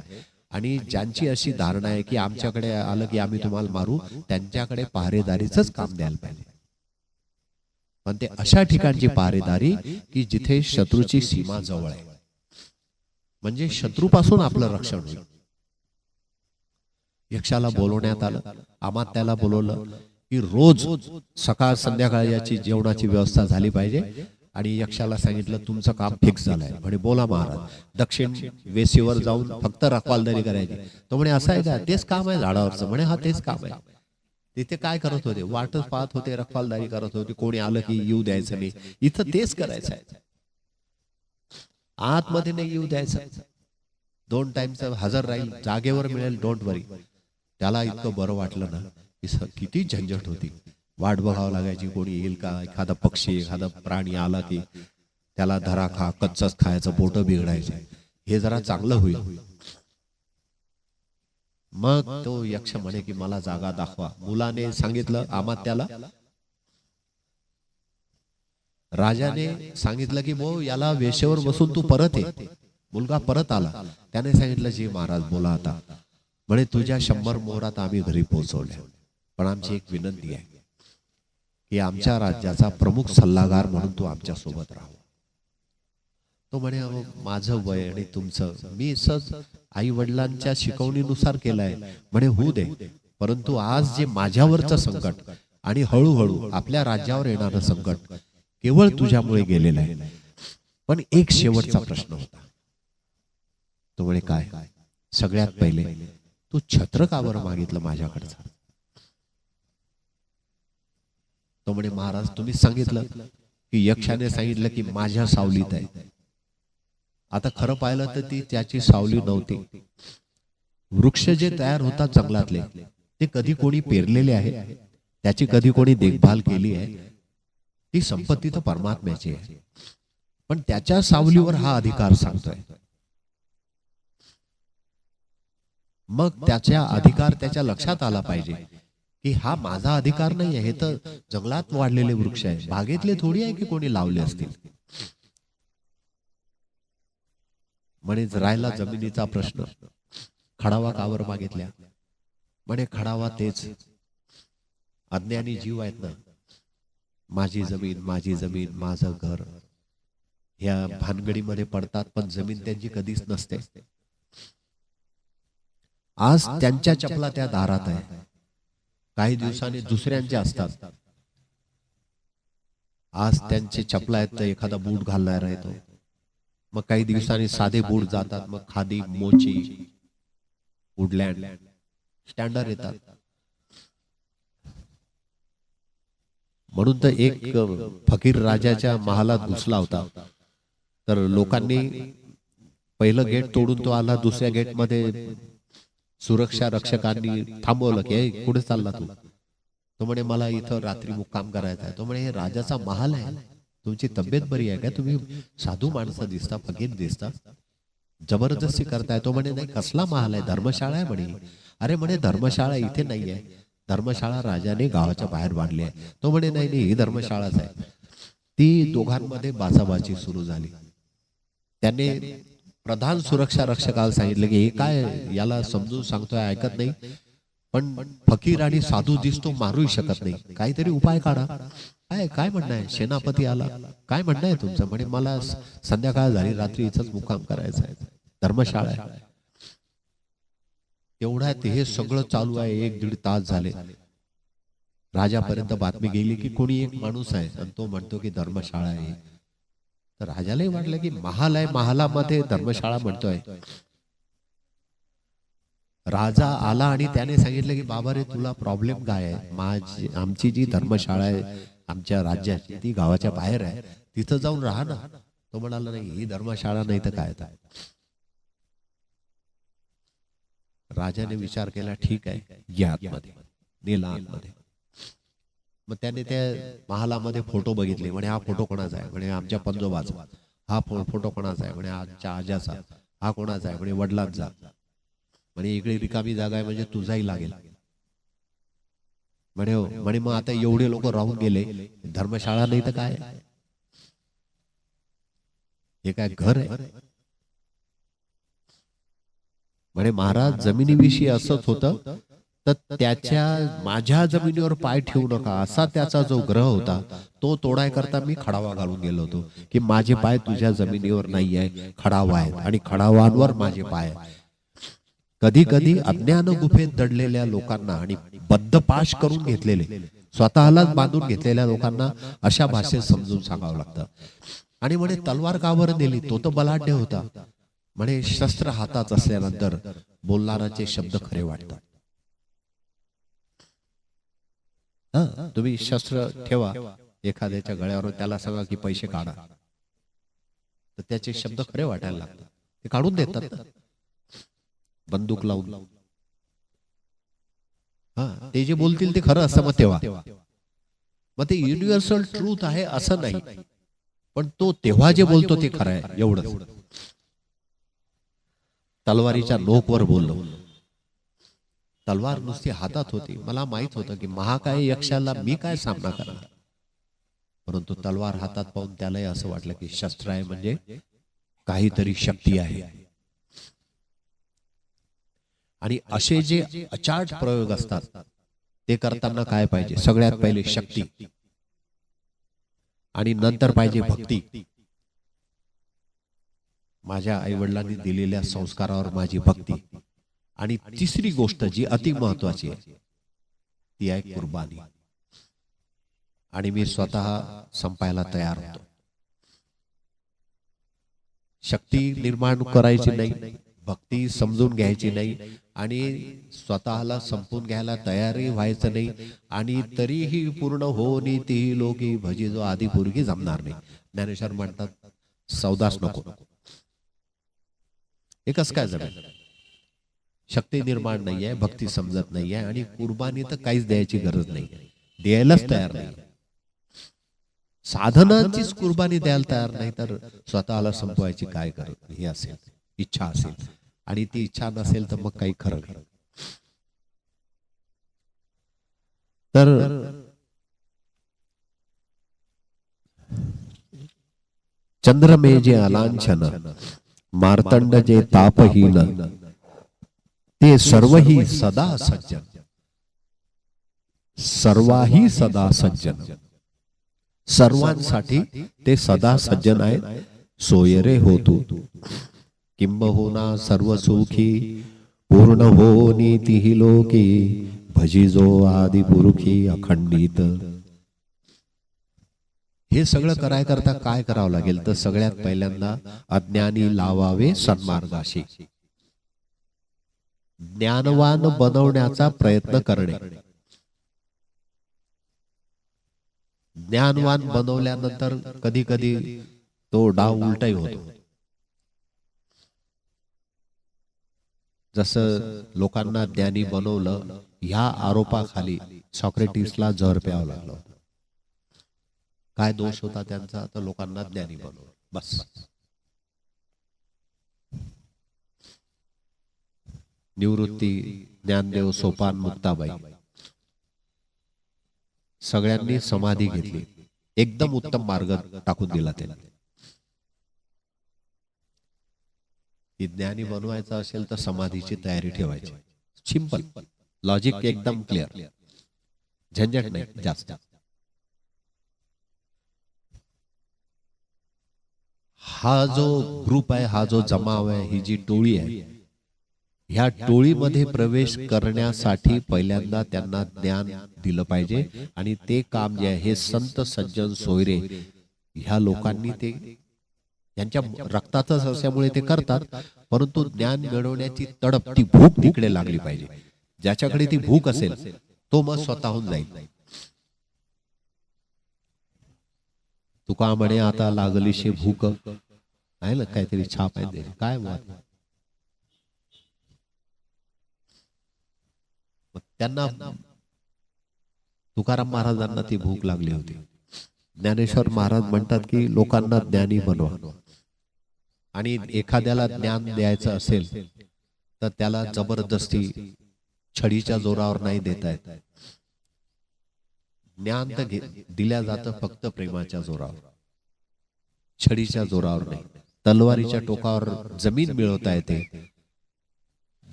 आणि ज्यांची अशी धारणा आहे की आमच्याकडे आलं की आम्ही तुम्हाला मारू, त्यांच्याकडे पहारेदारीच काम द्यायला पाहिजे. पण ते अशा ठिकाणची पहारेदारी की जिथे शत्रूची सीमा जवळ आहे, म्हणजे शत्रूपासून आपलं रक्षण होईल. यक्षाला बोलवण्यात आलं, अमात्याला बोलवलं की रोज सकाळ संध्याकाळ याची जेवणाची व्यवस्था झाली पाहिजे. आणि यक्षाला सांगितलं तुमचं काम फिक्स झालंय. म्हणे बोला महाराज. दक्षिण वेशीवर जाऊन फक्त रखवालदारी करायची. तो म्हणे असं आहे का, तेच काम आहे झाडावरचं. म्हणे हा तेच काम आहे. तिथे काय करत होते, वाटच पाहत होते, रखवालदारी करत होते, कोणी आलं की येऊ द्यायचं नाही. इथं तेच करायचं आहे, आतमध्ये नाही येऊ द्यायचं. 2 टाइमचं हजर राहील, जागेवर मिळेल, डोंट वरी. त्याला इतकं बरं वाटलं ना, किती झंझट होती. वाट बघावं लागायची, कोणी येईल का, एखादा पक्षी एखादा प्राणी आला की त्याला धरा खा, कच्चाच खायचं, पोट बिघडायचं, हे जरा चांगलं होईल. मग तो यक्ष म्हणे की मला जागा दाखवा. मुलाने सांगितलं अमात्याला, राजाने सांगितलं की भाऊ याला वेशेवर बसून तू परत ये. मुलगा परत आला. त्याने सांगितलं जी महाराज बोला आता. म्हणे तुझ्या 100 मोहरात आम्ही घरी पोहोचवल्या, पण आमची एक विनंती आहे की आमच्या राज्याचा प्रमुख सल्लागार म्हणून तू आमच्या सोबत राहा. तो म्हणे माझं वय आणि तुमचं, मी सहज आई वडिलांच्या शिकवणीनुसार केलंय. म्हणे होऊ दे, परंतु आज जे माझ्यावरचं संकट आणि हळूहळू आपल्या राज्यावर येणारं संकट केवळ तुझ्यामुळे गेलेलं आहे. पण एक शेवटचा प्रश्न होता. तो म्हणे काय. सगळ्यात पहिले तू छत्र का बरं मागितलं माझ्याकडचं. तो म्हणे महाराज तुम्ही सांगितलं की यक्षाने सांगितलं की माझ्या सावलीत आहे. आता खरं पाहिलं तर ती त्याची सावली नव्हती. वृक्ष जे तयार होतात जंगलातले ते कधी कोणी पेरलेले आहे, त्याची कधी कोणी देखभाल केली आहे, ती संपत्ती तर परमात्म्याची आहे. पण त्याच्या सावलीवर हा अधिकार सांगतोय. मग त्याचा अधिकार त्याच्या लक्षात आला पाहिजे की हा माझा अधिकार नाही आहे, हे तर जंगलात वाढलेले वृक्ष आहे, बागेतले थोडी आहे की कोणी लावले असतील. म्हणे राहिला जमिनीचा प्रश्न, खडावा कावर मागितल्या? म्हणे खडावा तेच अज्ञानी जीव आहेत ना, माझी जमीन माझं घर, या भानगडीमध्ये पडतात, पण जमीन त्यांची कधीच नसते. आज त्यांच्या चपला त्या दारात आहे, काही दिवसांनी दुसऱ्यांच्या असतात. आज त्यांचे चपला आहेत तर एखादा बूट घालणार आहे तो, मग काही दिवसांनी साधे बूट जातात, मग खादी, मोची, वुडलँड स्टँडर्ड येतात. म्हणून तर एक फकीर राजाच्या महालात घुसला होता, तर लोकांनी पहिलं गेट तोडून तो आला, दुसऱ्या गेटमध्ये सुरक्षा रक्षकांनी थांबवलं की कुठे चालला तू? तो म्हणे मला इथं रात्री मुक्काम करायचा आहे. तो म्हणे हे राजाचा महाल आहे, तुमची तब्येत बरी आहे का? तुम्ही साधू माणसं दिसता, फकीर दिसता, जबरदस्ती करताय. तो म्हणे नाही, कसला महाल आहे, धर्मशाळा आहे म्हणे. अरे म्हणे धर्मशाळा इथे नाही आहे, धर्मशाळा राजाने गावाच्या बाहेर बांधली आहे. तो म्हणे नाही नाही, ही धर्मशाळाच आहे. ती दोघांमध्ये बाचाबाची सुरू झाली. त्याने प्रधान सुरक्षा रक्षकाला सांगितलं की हे काय, याला समजून सांगतोय ऐकत नाही, पण फकीर आणि साधू दिसतो, मारूही शकत नाही, काहीतरी उपाय काढा. काय काय म्हणणं आहे? सेनापती आला, काय म्हणणं आहे तुमचं? म्हणे मला संध्याकाळ झाली, रात्री इथंच मुक्काम करायचा आहे, धर्मशाळा आहे. एवढ्यात हे सगळं चालू आहे, 1-1.5 तास झाले. राजापर्यंत बातमी गेली की कोणी एक माणूस आहे आणि तो म्हणतो की धर्मशाळा आहे. तर राजालाही वाटलं की महाल आहे, महालामध्ये धर्मशाळा म्हणतोय. राजा आला आणि त्याने सांगितलं की बाबा रे, तुला प्रॉब्लेम काय आहे? आमची जी धर्मशाळा आहे आमच्या राज्याची, ती गावाच्या बाहेर आहे, तिथं जाऊन राहा ना. तो म्हणाला नाही, ही धर्मशाळा नाही तर काय. राजाने विचार केला, ठीक आहे, या आतमध्ये. नेला आतमध्ये. मग त्याने त्या महालामध्ये फोटो बघितले. म्हणे हा फोटो कोणाचा आहे? म्हणे आमच्या पंजोबाचा. हा फोटो कोणाचा आहे? म्हणे आमच्या आज्याचा. हा कोणाचा आहे? म्हणे वडिलांचा. म्हणे इकडे रिकामी जागा आहे, म्हणजे तुझाही लागेल. म्हणे हो. म्हणे मग आता एवढे लोक राहून गेले, धर्मशाळा नाही तर काय? हे काय घर आहे? म्हणे महाराज, जमिनीविषयी असंच होतं, तर त्याच्या माझ्या जमिनीवर पाय ठेवू नका असा त्याचा जो ग्रह होता, तो तोडाय करता मी खडावा घालून गेलो होतो की माझे पाय तुझ्या जमिनीवर नाही आहे, खडावा आहेत आणि खडावांवर माझे पाय. कधी कधी अज्ञान गुफेत दडलेल्या लोकांना आणि बद्धपाश करून घेतलेले, स्वतःलाच बांधून घेतलेल्या लोकांना अशा भाषेत समजून सांगावं लागतं. आणि म्हणे तलवार का बरं नेली? तो तर बलाढ्य होता. म्हणे शस्त्र हातात असल्यानंतर बोलणाराचे शब्द खरे वाटतात. तुम्ही शस्त्र ठेवा एखाद्याच्या गळ्यावर, त्याला सांगा की पैसे काढा, तर त्याचे शब्द खरे वाटायला लागतात. ते काढून देतात बंदूक लावून. ते जे बोलतील ते खरं असतं. मग तेव्हा मग ते युनिव्हर्सल ट्रूथ आहे असं नाही, पण तो तेव्हा जे बोलतो ते खरं आहे, एवढंच. तलवारीच्या नोकवर बोललो. तलवार नुसती हातात होती. मला माहित होतं की महाकाय यक्षाला मी काय सामना करणार, परंतु तलवार हातात पाहून त्यालाही असं वाटलं की शस्त्र आहे म्हणजे काहीतरी शक्ती आहे. आणि असे जे अचाट प्रयोग असतात ते करताना काय पाहिजे? सगळ्यात पहिले शक्ती, आणि नंतर पाहिजे भक्ती. माझ्या आई वडिलांनी दिलेल्या संस्कारावर माझी भक्ती, आणि तिसरी गोष्ट जी अति महत्वाची आहे ती आहे कुर्बानी. आणि मी स्वतः संपायला तयार होतो. शक्ती निर्माण करायची नाही, भक्ती समजून घ्यायची नाही, आणि स्वतःला संपून घ्यायला तयारी व्हायचं नाही. आणि तरीही पूर्ण होनी ती लोकी भजी जो आधी पूर्गी जमणार नाही. ज्ञानेश्वर म्हणतात सौदास नको. एकच काय जमेल? शक्ती निर्माण नाही आहे, भक्ती समजत नाही आहे, आणि कुर्बानी तर काहीच द्यायची गरज नाही, द्यायलाच तयार नाही. साधनाचीच कुर्बानी द्यायला तयार नाही, तर स्वतःला संपवायची काय गरज? ही असेल इच्छा असेल, आणि ती इच्छा नसेल तर मग काही खरं नाही. तर चंद्र में जे अलांछन मार्तंड जे तापहीन ते सर्वही सदा सज्जन, सर्वाही सदा सज्जन, सर्वांसाठी ते सदा सज्जन आहेत. सोयरे होतो किंबहुना सर्व सुखी, पूर्ण हो नीतिही लोकी, भजिजो आदि पुरुषी अखंडित. हे सगळं करायकरता काय करावं लागेल तर सगळ्यात पहिल्यांदा अज्ञानी लावावे सन्मार्गाशी. ज्ञानवान बनवण्याचा प्रयत्न करणे. ज्ञानवान बनवल्यानंतर कधी कधी तो डाव उलटाही होतो. जसं लोकांना ज्ञानी बनवलं ह्या आरोपाखाली सॉक्रेटिसला जहर प्यावं लागलं. काय दोष होता त्यांचा तर लोकांना ज्ञानी बनवलं बस. निवृत्ती, ज्ञानदेव, सोपान, मुक्ताबाई सगळ्यांनी समाधी घेतली. एकदम उत्तम मार्ग टाकून दिला त्यांनी. ज्ञानी बनवायचं असेल तर समाधीची तयारी ठेवायची. सिंपल लॉजिक, एकदम क्लिअर, झंझट नाही जास्त. हा जो ग्रुप आहे, हा जो जमाव आहे, ही जी टोळी आहे, ह्या टोळीमध्ये प्रवेश करण्यासाठी पहिल्यांदा त्यांना ज्ञान दिलं पाहिजे. आणि ते काम जे आहे हे संत सज्जन सोयरे ह्या लोकांनी ते यांच्या रक्तातच असल्यामुळे ते करतात. परंतु ज्ञान मिळवण्याची तडप, ती भूक तिकडे लागली पाहिजे. ज्याच्याकडे ती भूक असेल तो मग स्वतःहून जाईल. तुका म्हणे आता लागलीशी भूक आहे ना, काहीतरी छाप आहे काय बात. त्यांना तुकाराम महाराजांना ती भूक लागली होती. ज्ञानेश्वर महाराज म्हणतात की लोकांना ज्ञानी बनवा. आणि एखाद्याला ज्ञान द्यायचं असेल तर त्याला जबरदस्ती छडीच्या जोरावर नाही देता येत. ज्ञान तर दिल्या जातं फक्त प्रेमाच्या जोरावर, छडीच्या जोरावर नाही. तलवारीच्या टोकावर जमीन मिळवता येते,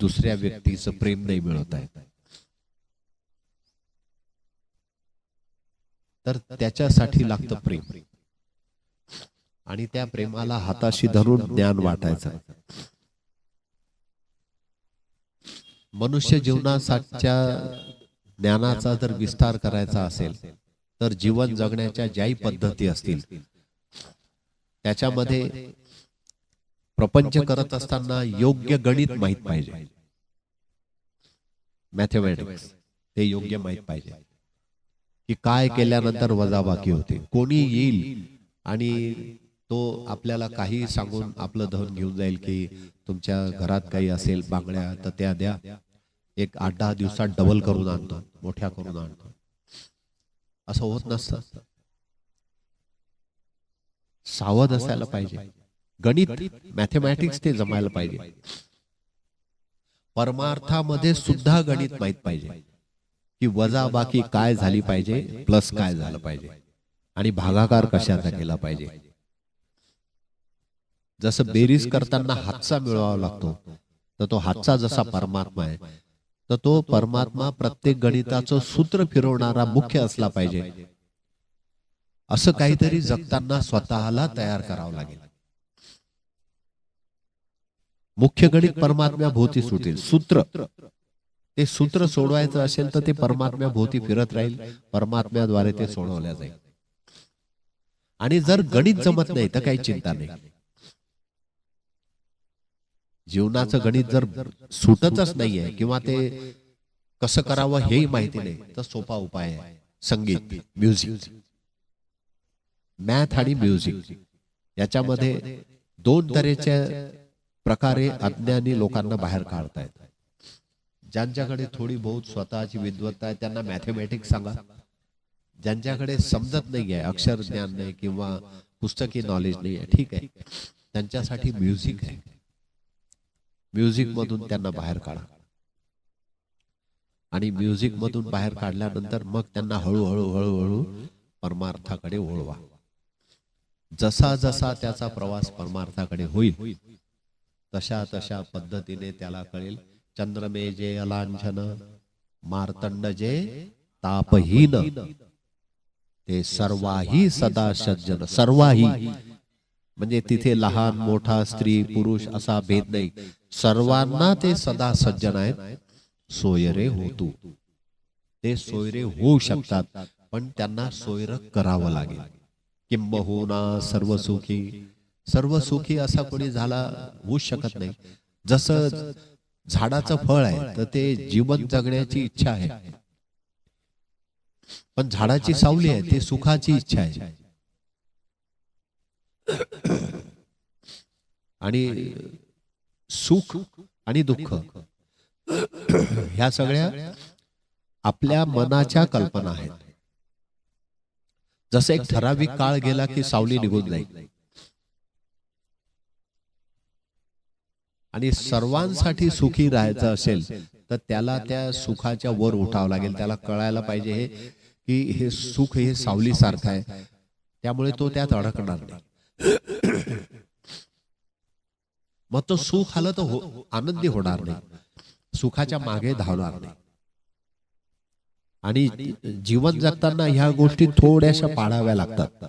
दुसऱ्या व्यक्तीचं प्रेम नाही मिळवता येत. तर त्याच्यासाठी लागतं प्रेम. आणि त्या प्रेमाला हाताशी धरून ज्ञान वाटायचं. मनुष्य जीवनासाठीच्या ज्ञानाचा जर विस्तार करायचा असेल तर जीवन जगण्याच्या ज्याही पद्धती असतील त्याच्यामध्ये प्रपंच करत असताना योग्य गणित माहित पाहिजे. मॅथमॅटिक्स ते योग्य माहित पाहिजे की काय केल्यानंतर वजाबाकी होते. कोणी येईल आणि तो आपल्याला काही सांगून आपलं धन घेऊन जाईल की तुमच्या घरात काही असेल बांगड्या तर त्या द्या, एक 8-10 दिवसात डबल करून आणतो, मोठ्या करून आणतो. असं होत नसतं. सावध असायला पाहिजे. गणित, मॅथमॅटिक्स ते जमायला पाहिजे. परमार्थामध्ये सुद्धा गणित माहित पाहिजे की वजाबाकी काय झाली पाहिजे, प्लस काय झालं पाहिजे, आणि भागाकार कशाचा केला पाहिजे. जसं बेरीज करताना हातचा मिळवावा लागतो तर तो हातचा जसा परमात्मा आहे तर तो परमात्मा प्रत्येक गणिताचं सूत्र फिरवणारा मुख्य असला पाहिजे. असं काहीतरी जगताना स्वतःला तयार करावं लागेल. मुख्य गणित परमात्म्या भोवती सुटेल. सूत्र, ते सूत्र सोडवायचं असेल तर ते परमात्म्या भोवती फिरत राहील, परमात्म्याद्वारे ते सोडवल्या जाईल. आणि जर गणित जमत नाही तर काही चिंता नाही. जीवनाचं गणित जर सुटतच नाहीये किंवा ते कसं करावं हेही माहिती नाही तर सोपा उपाय आहे संगीत, म्युझिक. मॅथ आणि म्युझिक याच्यामध्ये 2 तऱ्हेच्या प्रकारे अज्ञानी लोकांना बाहेर काढतायत. ज्यांच्याकडे थोडी बहुत स्वतःची विद्वत्ता आहे त्यांना मॅथमॅटिक्स सांगा. ज्यांच्याकडे समजत नाही आहे, अक्षर ज्ञान नाही किंवा पुस्तकी नॉलेज नाही आहे, ठीक आहे, त्यांच्यासाठी म्युझिक आहे. म्युझिक मधून त्यांना बाहेर काढा. आणि म्युझिक मधून बाहेर काढल्यानंतर मग त्यांना हळूहळू हळूहळू परमार्थाकडे वळवा. जसा जसा त्याचा प्रवास परमार्थाकडे होईल तशा तशा पद्धतीने त्याला कळेल. चंद्रमे जे अलांछन, मार्तंड जे तापहीन, ते सर्वाही सदा सज्जन. सर्वाही म्हणजे तिथे लहान मोठा स्त्री पुरुष असा भेद नाही, सर्वांना ते सदा सज्जन आहेत. सोयरे होतू, ते सोयरे होऊ शकतात, पण त्यांना सोयर करावं लागेल. किंबहुना सर्व सुखी, सर्व सुखी असा कोणी झाला होऊच शकत नाही. जसं झाडाचं फळ आहे तर ते जीवन जगण्याची इच्छा आहे, पण झाडाची सावली आहे ते सुखाची इच्छा आहे. आणि सुख आणि दुःख ह्या सगळ्या आपल्या मनाच्या कल्पना आहेत. जसं एक ठराविक काळ गेला की सावली निघून जाईल, आणि सर्वांसाठी सुखी राहायचं असेल तर त्याला त्या सुखाच्या वर उठावं लागेल. त्याला कळायला पाहिजे हे की हे सुख हे सावली सारखं आहे, त्यामुळे तो त्यात अडकणार नाही. मग तो सुख आलं तर आनंदी होणार नाही, सुखाच्या मागे धावणार नाही. आणि जीवन जगताना ह्या गोष्टी थोड्याशा पाळाव्या लागतात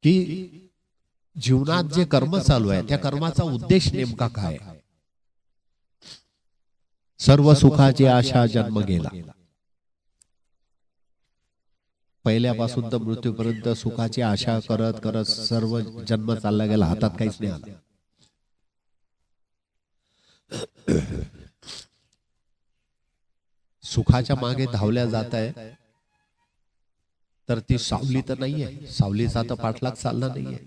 की जीवनात जे कर्म चालू आहे त्या कर्माचा उद्देश नेमका काय. सर्व सुखाची आशा जन्म गेला, पहिल्यापासून तर मृत्यूपर्यंत सुखाची आशा करत करत सर्व जन्म चालला गेला, हातात काहीच नाही आला. सुखाच्या मागे धावल्या जात आहे तर ती सावली तर नाहीये, सावलीचा तर पाठलाग चालला नाहीये.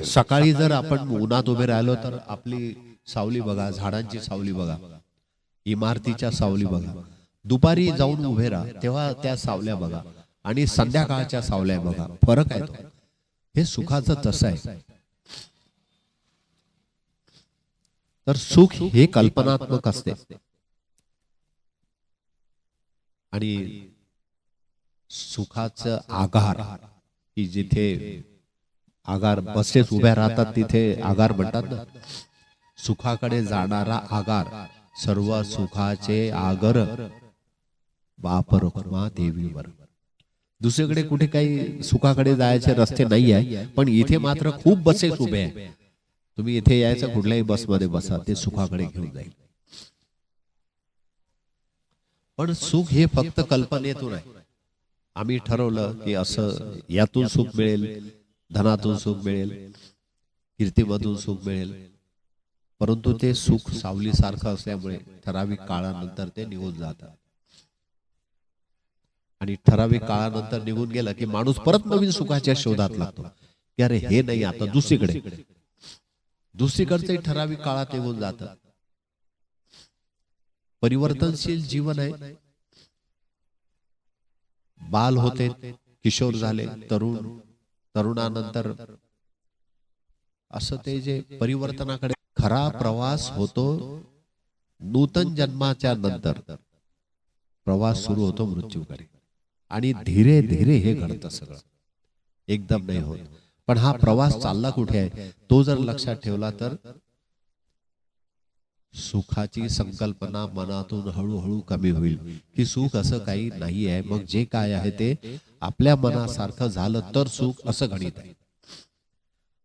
सकाळी जर आपण उन्हात उभे राहिलो तर आपली सावली बघा, झाडांची सावली बघा, इमारतीच्या सावली बघा. दुपारी जाऊन उभे राहा तेव्हा त्या सावल्या बघा, आणि संध्याकाळच्या सावल्या बघा, फरक आहे तो. हे सुखाचं तसं आहे. तर सुख हे कल्पनात्मक असते, आणि सुखाचं आगार की जिथे आगार बसेस उभ्या राहतात तिथे आगार म्हणतात ना. सुखाकडे जाणारा आगार, सर्व सुखाचे आगर बाप रखुमा देवीवर. दुसरीकडे कुठे काही सुखाकडे जायचे रस्ते नाही आहे, पण इथे मात्र खूप बसेस उभे आहे. तुम्ही इथे यायचं, कुठल्याही बसमध्ये बसा, ते सुखाकडे घेऊन जाईल. पण सुख हे फक्त कल्पनेतून आहे. आम्ही ठरवलं की असं यातून सुख मिळेल, धनातून सुख मिळेल, कीर्तीमधून सुख मिळेल, परंतु ते सुख सावली सारखं असल्यामुळे ठराविक काळानंतर ते निघून जातात. आणि ठराविक काळानंतर निघून गेलं की माणूस परत नवीन सुखाच्या शोधात लागतो की अरे हे नाही, आता दुसरीकडे. दुसरीकडचे ठराविक काळात निघून जातं. परिवर्तनशील जीवन आहे. बाल होते, किशोर झाले, तरुणानंतर असं ते जे परिवर्तनाकडे खरा प्रवास होतो. नूतन जन्माच्या नंतर प्रवास सुरू होतो मृत्यूकडे, आणि धीरे धीरे हे घडतं सगळं, एकदम नाही होत. पण हा प्रवास चालला कुठे आहे तो जर लक्षात ठेवला तर सुखाची संकल्पना मनातून हळूहळू कमी होईल की सुख असं काही नाही आहे. मग जे काय आहे ते आपल्या मनासारखं झालं तर सुख, असं गणित आहे.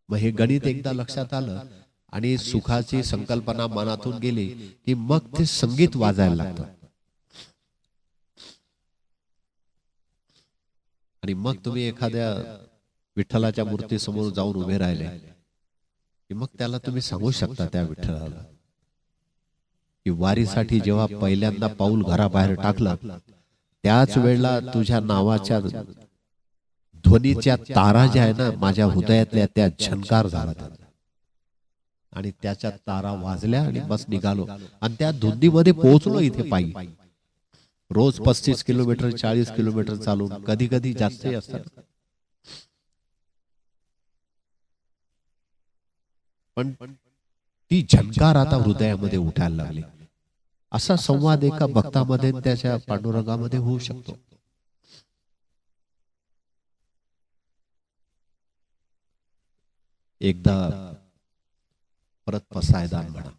मग हे गणित एकदा लक्षात आलं आणि सुखाची संकल्पना मनातून गेली की मग ते संगीत वाजायला लागतं. आणि मग तुम्ही एखाद्या विठ्ठलाच्या मूर्तीसमोर जाऊन उभे राहिले की मग त्याला तुम्ही सांगू शकता, त्या विठ्ठलाला, की वारीसाठी जेव्हा पहिल्यांदा पाऊल घराबाहेर टाकलं त्याच वेळेला तुझ्या नावाच्या ध्वनीच्या तारा ज्या आहे ना माझ्या हृदयातल्या, त्या झंकार झाला, आणि त्याच्या तारा वाजल्या आणि बस निघालो. आणि त्या धुंदीमध्ये पोहोचलो इथे पायी. रोज 35 किलोमीटर 40 किलोमीटर चालून, कधी कधी जास्तही असतात. पण ती झंकार आता हृदयामध्ये उठायला लागली. असा संवाद एका भक्तामध्ये त्याच्या पांडुरंगामध्ये होऊ शकतो. एकदा परत पसायदान म्हणा.